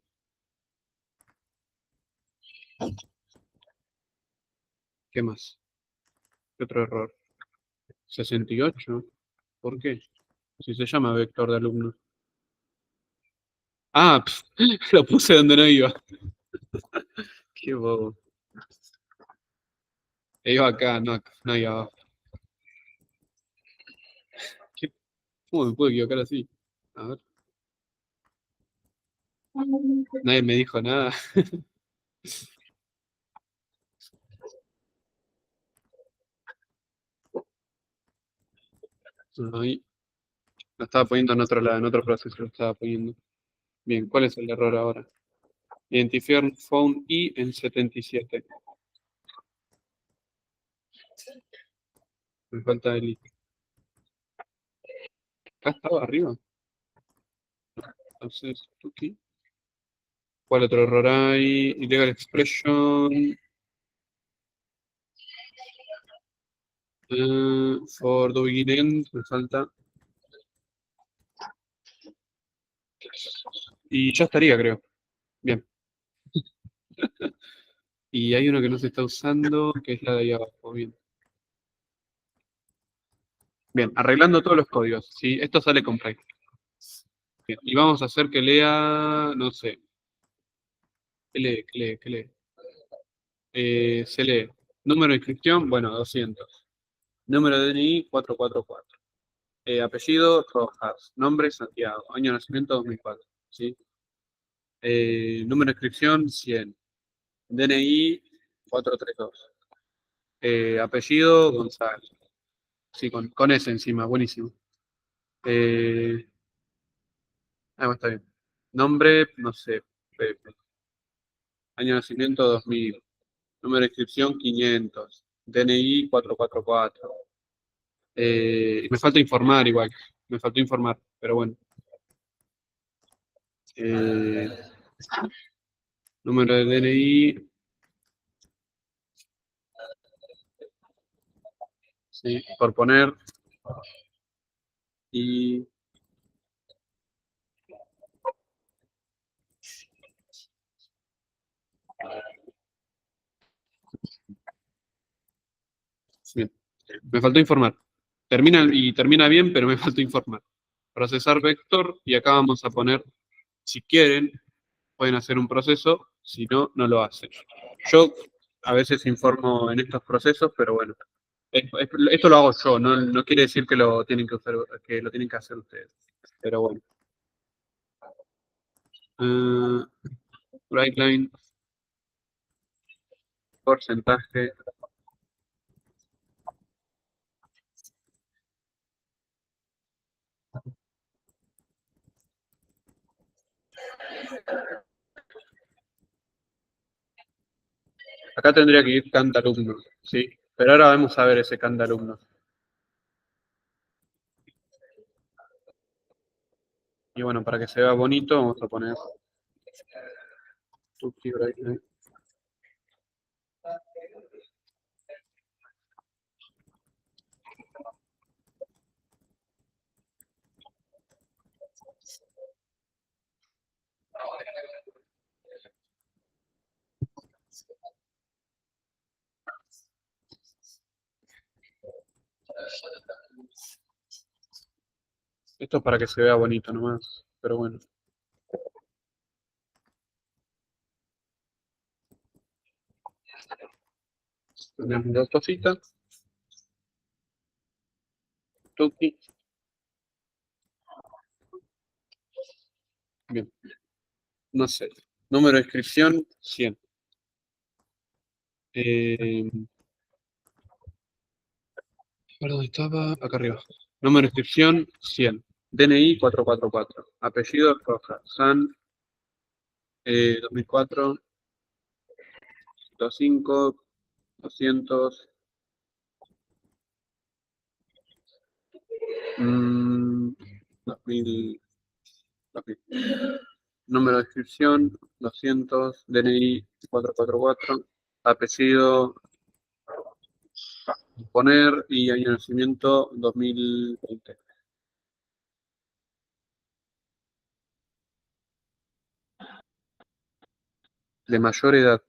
¿Qué más? ¿Qué otro error? 68. ¿Por qué? Si se llama vector de alumno. Ah, lo puse donde no iba. Qué bobo. Iba acá, no iba abajo. ¿Cómo me puedo equivocar así? A ver. Nadie me dijo nada. Ahí. Lo estaba poniendo en otro lado, en otro proceso lo estaba poniendo. Bien, ¿cuál es el error ahora? Identifier phone I en 77. Me falta el I. Acá estaba arriba. Entonces, aquí. ¿Cuál otro error hay? Illegal expression. For the beginning, me falta. Y ya estaría, creo. Bien. Y hay uno que no se está usando, que es la de ahí abajo. Bien. Bien, arreglando todos los códigos. ¿Sí? Esto sale con Python. Bien. Y vamos a hacer que lea, no sé. ¿Qué lee? ¿Qué lee? ¿Qué lee? Se lee. Número de inscripción, bueno, 200. Número de DNI, 444. Apellido, Rojas. Nombre, Santiago. Año de nacimiento, 2004. ¿Sí? Número de inscripción, 100. DNI, 432. Apellido, González. Sí, con ese encima, buenísimo. Bueno, está bien. Nombre, no sé, Pepe. Año de nacimiento, 2000. Número de inscripción, 500. DNI, 444. Me falta informar igual. Me faltó informar, pero bueno. Eh, Número de DNI, sí, por poner. Y bien. Me faltó informar. Termina bien, pero me faltó informar. Procesar vector y acá vamos a poner, si quieren, pueden hacer un proceso, si no, no lo hacen. Yo a veces informo en estos procesos, pero bueno, esto lo hago yo, no quiere decir que lo tienen que hacer, que lo tienen que hacer ustedes. Pero bueno. Bright line, porcentaje. acá tendría que ir canta alumno, ¿sí? Pero ahora vamos a ver ese canta alumno. Y bueno, para que se vea bonito, vamos a poner Tutti Braille. Esto es para que se vea bonito nomás, pero bueno. Tenemos dos cositas. Tutti. Bien. No sé. Número de inscripción, 100. ¿Dónde estaba? Acá arriba. Número de inscripción, 100. DNI, 444. Apellido, Roja. San, 2004, 105, 200. 2000. Número de inscripción, 200. DNI, 444. Apellido, poner, y año de nacimiento, 2020. De mayor edad.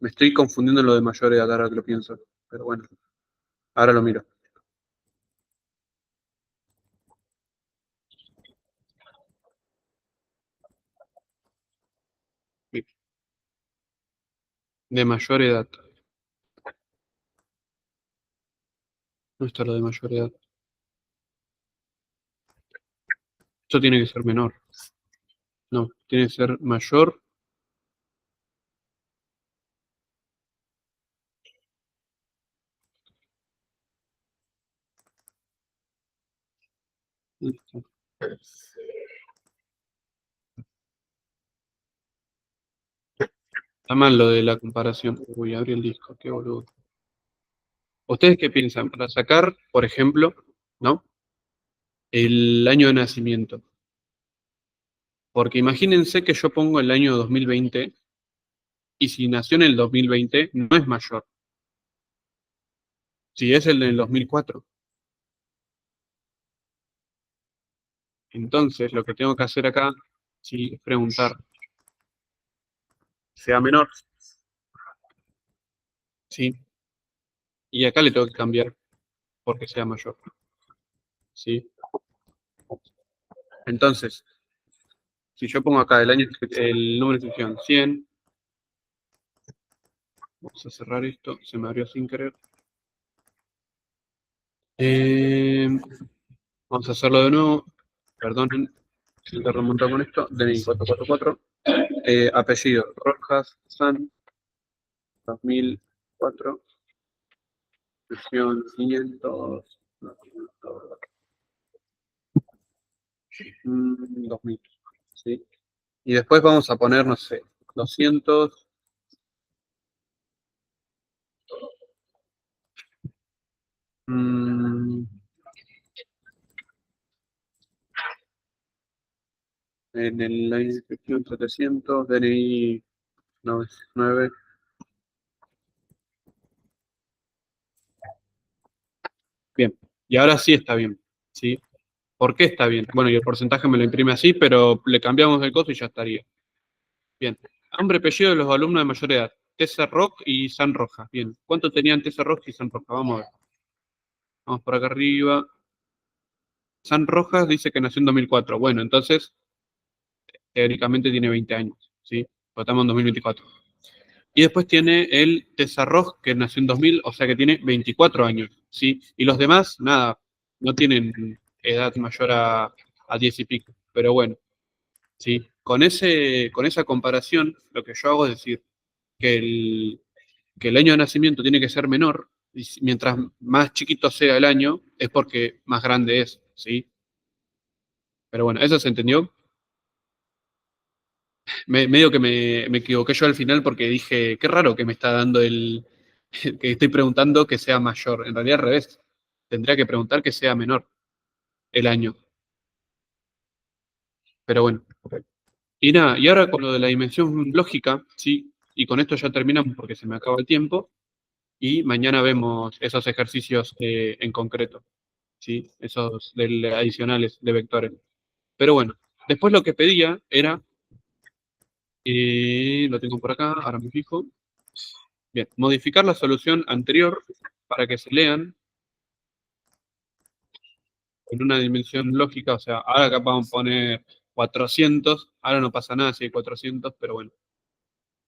Me estoy confundiendo en lo de mayor edad ahora que lo pienso. Pero bueno, ahora lo miro. Bien. De mayor edad. No está lo de mayor edad. Esto tiene que ser menor. No, tiene que ser mayor. Listo. Está mal lo de la comparación. Uy, abrí el disco, qué boludo. ¿Ustedes qué piensan? Para sacar, por ejemplo, ¿no? El año de nacimiento. Porque imagínense que yo pongo el año 2020 y si nació en el 2020 no es mayor. Si es el del 2004. Entonces, lo que tengo que hacer acá, sí, es preguntar, sea menor, ¿sí? Y acá le tengo que cambiar porque sea mayor, ¿sí? Entonces, si yo pongo acá el número de inscripción 100, vamos a cerrar esto, se me abrió sin querer. Vamos a hacerlo de nuevo, perdonen, si te remonto con esto, DNI 444, apellido Rojas San, 2004, inscripción 500, 2000, ¿sí? Y después vamos a poner, no sé, 200. En la inscripción 700, DNI 99. Bien, y ahora sí está bien, ¿sí? ¿Por qué está bien? Bueno, y el porcentaje me lo imprime así, pero le cambiamos el costo y ya estaría. Bien, nombre, apellido de los alumnos de mayor edad. Tessa Rock y San Rojas. Bien, ¿cuánto tenían Tessa Rock y San Rojas? Vamos a ver. Vamos por acá arriba. San Rojas dice que nació en 2004. Bueno, entonces, teóricamente tiene 20 años, ¿sí? Porque estamos en 2024. Y después tiene el Tesarroj, que nació en 2000, o sea que tiene 24 años, ¿sí? Y los demás, nada, no tienen edad mayor a 10 y pico. Pero bueno, ¿sí? Con esa comparación, lo que yo hago es decir que el año de nacimiento tiene que ser menor, y mientras más chiquito sea el año, es porque más grande es, ¿sí? Pero bueno, ¿eso se entendió? Medio que me equivoqué yo al final porque dije, qué raro que me está dando que estoy preguntando que sea mayor. En realidad al revés. Tendría que preguntar que sea menor el año. Pero bueno. Y nada, y ahora con lo de la dimensión lógica, sí, y con esto ya terminamos porque se me acaba el tiempo, y mañana vemos esos ejercicios en concreto, sí, esos adicionales de vectores. Pero bueno, después lo que pedía era, lo tengo por acá, ahora me fijo, bien, modificar la solución anterior para que se lean en una dimensión lógica, o sea, ahora acá vamos a poner 400, ahora no pasa nada si hay 400, pero bueno,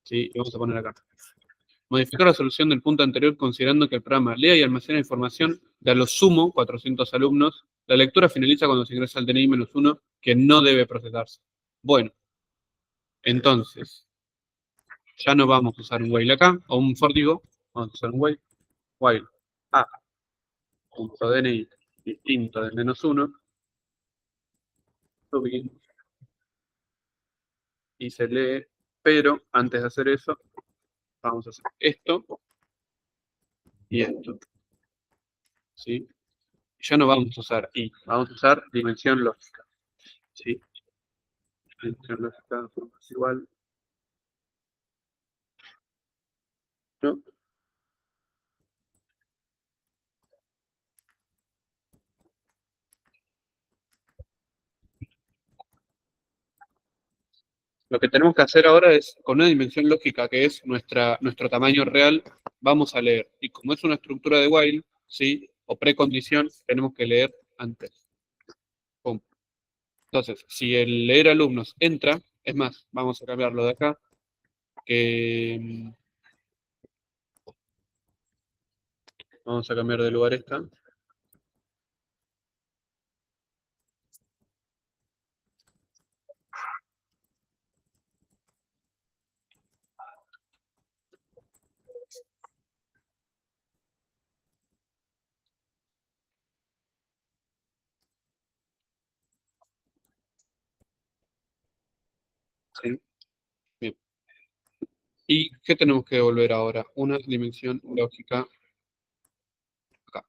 sí, y vamos a poner acá. Modificar la solución del punto anterior considerando que el programa lea y almacena información de a lo sumo 400 alumnos. La lectura finaliza cuando se ingresa al DNI-1 que no debe procesarse. Bueno, entonces, ya no vamos a usar un while acá, o un for digo, vamos a usar un while. While a.DNI distinto del -1, y se lee, pero antes de hacer eso, vamos a hacer esto y esto. ¿Sí? Ya no vamos a usar i, vamos a usar dimensión lógica. ¿Sí? Dimensión lógica es igual. ¿No? Lo que tenemos que hacer ahora es, con una dimensión lógica que es nuestro tamaño real, vamos a leer. Y como es una estructura de while, ¿sí? O precondición, tenemos que leer antes. Pum. Entonces, si el leer alumnos entra, es más, vamos a cambiarlo de acá, que vamos a cambiar de lugar esta. ¿Sí? Bien. ¿Y qué tenemos que devolver ahora? Una dimensión lógica acá.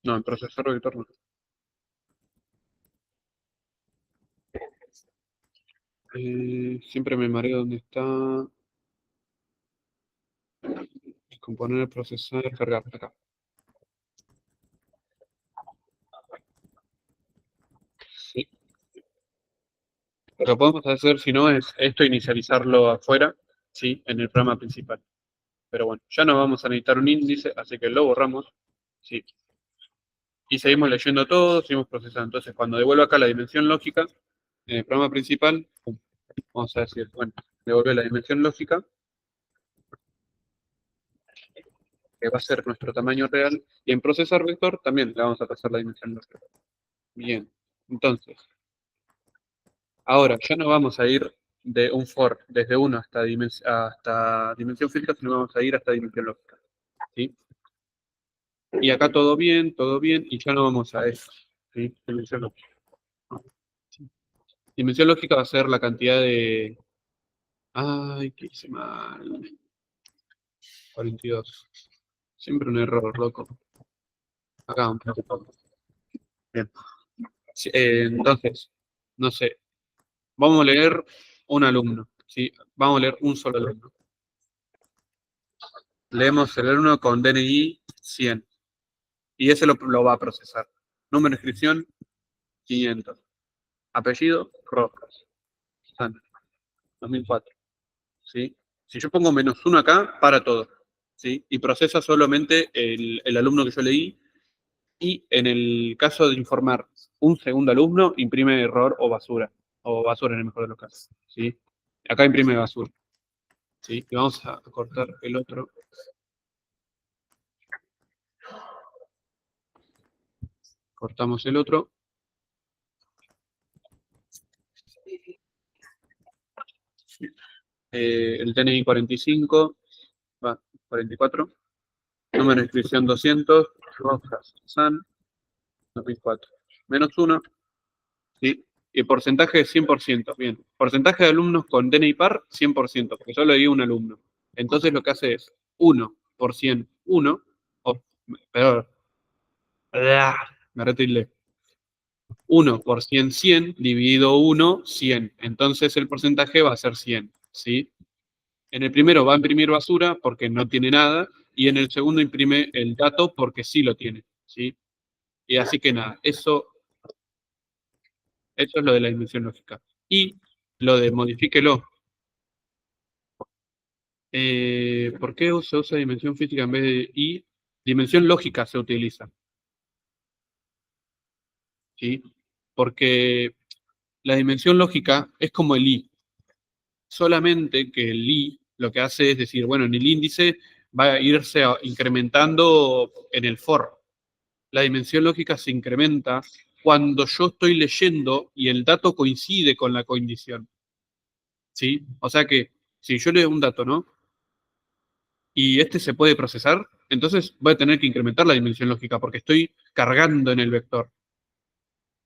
No, el procesor vector no. Siempre me mareo dónde está. Componer, procesar, cargar, acá. Sí. Lo que podemos hacer, si no, es esto inicializarlo afuera, ¿sí? En el programa principal. Pero bueno, ya no vamos a necesitar un índice, así que lo borramos, ¿sí? Y seguimos leyendo todo, seguimos procesando. Entonces, cuando devuelvo acá la dimensión lógica, en el programa principal, pum, vamos a decir, bueno, devuelve la dimensión lógica, que va a ser nuestro tamaño real, y en procesar vector también le vamos a pasar la dimensión lógica. Bien, entonces, ahora ya no vamos a ir de un for desde 1 hasta dimensión física, sino vamos a ir hasta dimensión lógica. ¿Sí? Y acá todo bien, y ya no vamos a eso. ¿Sí? Dimensión lógica. Dimensión lógica va a ser la cantidad de... Ay, ¿qué hice mal? 42. Siempre un error, loco. Acá un poco. Bien. Sí, entonces, no sé. Vamos a leer un alumno. ¿Sí? Vamos a leer un solo alumno. Leemos el alumno con DNI 100. Y ese lo va a procesar. Número de inscripción, 500. Apellido, Rojas. San, 2004. ¿Sí? Si yo pongo -1 acá, para todo. ¿Sí? Y procesa solamente el alumno que yo leí. Y en el caso de informar un segundo alumno, imprime error o basura. O basura en el mejor de los casos. ¿Sí? Acá imprime basura. ¿Sí? Y vamos a cortar el otro. Cortamos el otro. El DNI 45, va, 44. Número de inscripción 200, Rojas, San, 2004. menos 1, ¿sí? Y el porcentaje es 100%. Bien, porcentaje de alumnos con DNI par, 100%, porque solo hay un alumno. Entonces lo que hace es 1 por 100, 1, o peor, me retildé. 1 por 100, 100, dividido 1, 100. Entonces el porcentaje va a ser 100, ¿sí? En el primero va a imprimir basura porque no tiene nada, y en el segundo imprime el dato porque sí lo tiene, ¿sí? Y así que nada, eso es lo de la dimensión lógica. Y lo de modifíquelo. ¿Por qué se usa dimensión física en vez de I? Dimensión lógica se utiliza, ¿sí? Porque la dimensión lógica es como el I, solamente que el I lo que hace es decir, bueno, en el índice va a irse incrementando en el for. La dimensión lógica se incrementa cuando yo estoy leyendo y el dato coincide con la condición, ¿sí? O sea que si yo leo un dato, ¿no? Y este se puede procesar, entonces voy a tener que incrementar la dimensión lógica porque estoy cargando en el vector.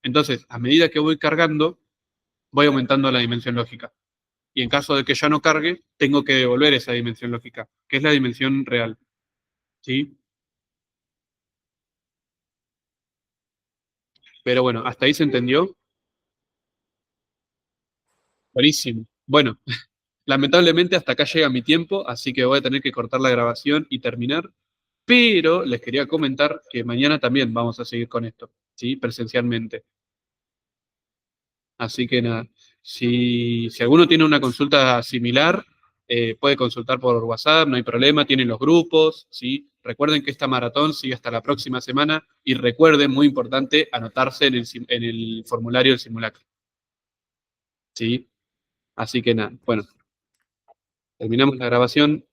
Entonces, a medida que voy cargando, voy aumentando la dimensión lógica. Y en caso de que ya no cargue, tengo que devolver esa dimensión lógica, que es la dimensión real. ¿Sí? Pero bueno, hasta ahí se entendió. Buenísimo. Bueno, lamentablemente hasta acá llega mi tiempo, así que voy a tener que cortar la grabación y terminar. Pero les quería comentar que mañana también vamos a seguir con esto, ¿sí? Presencialmente. Así que nada, si alguno tiene una consulta similar, puede consultar por WhatsApp, no hay problema, tienen los grupos, ¿sí? Recuerden que esta maratón sigue hasta la próxima semana y recuerden, muy importante, anotarse en el formulario del simulacro, ¿sí? Así que nada, bueno, terminamos la grabación.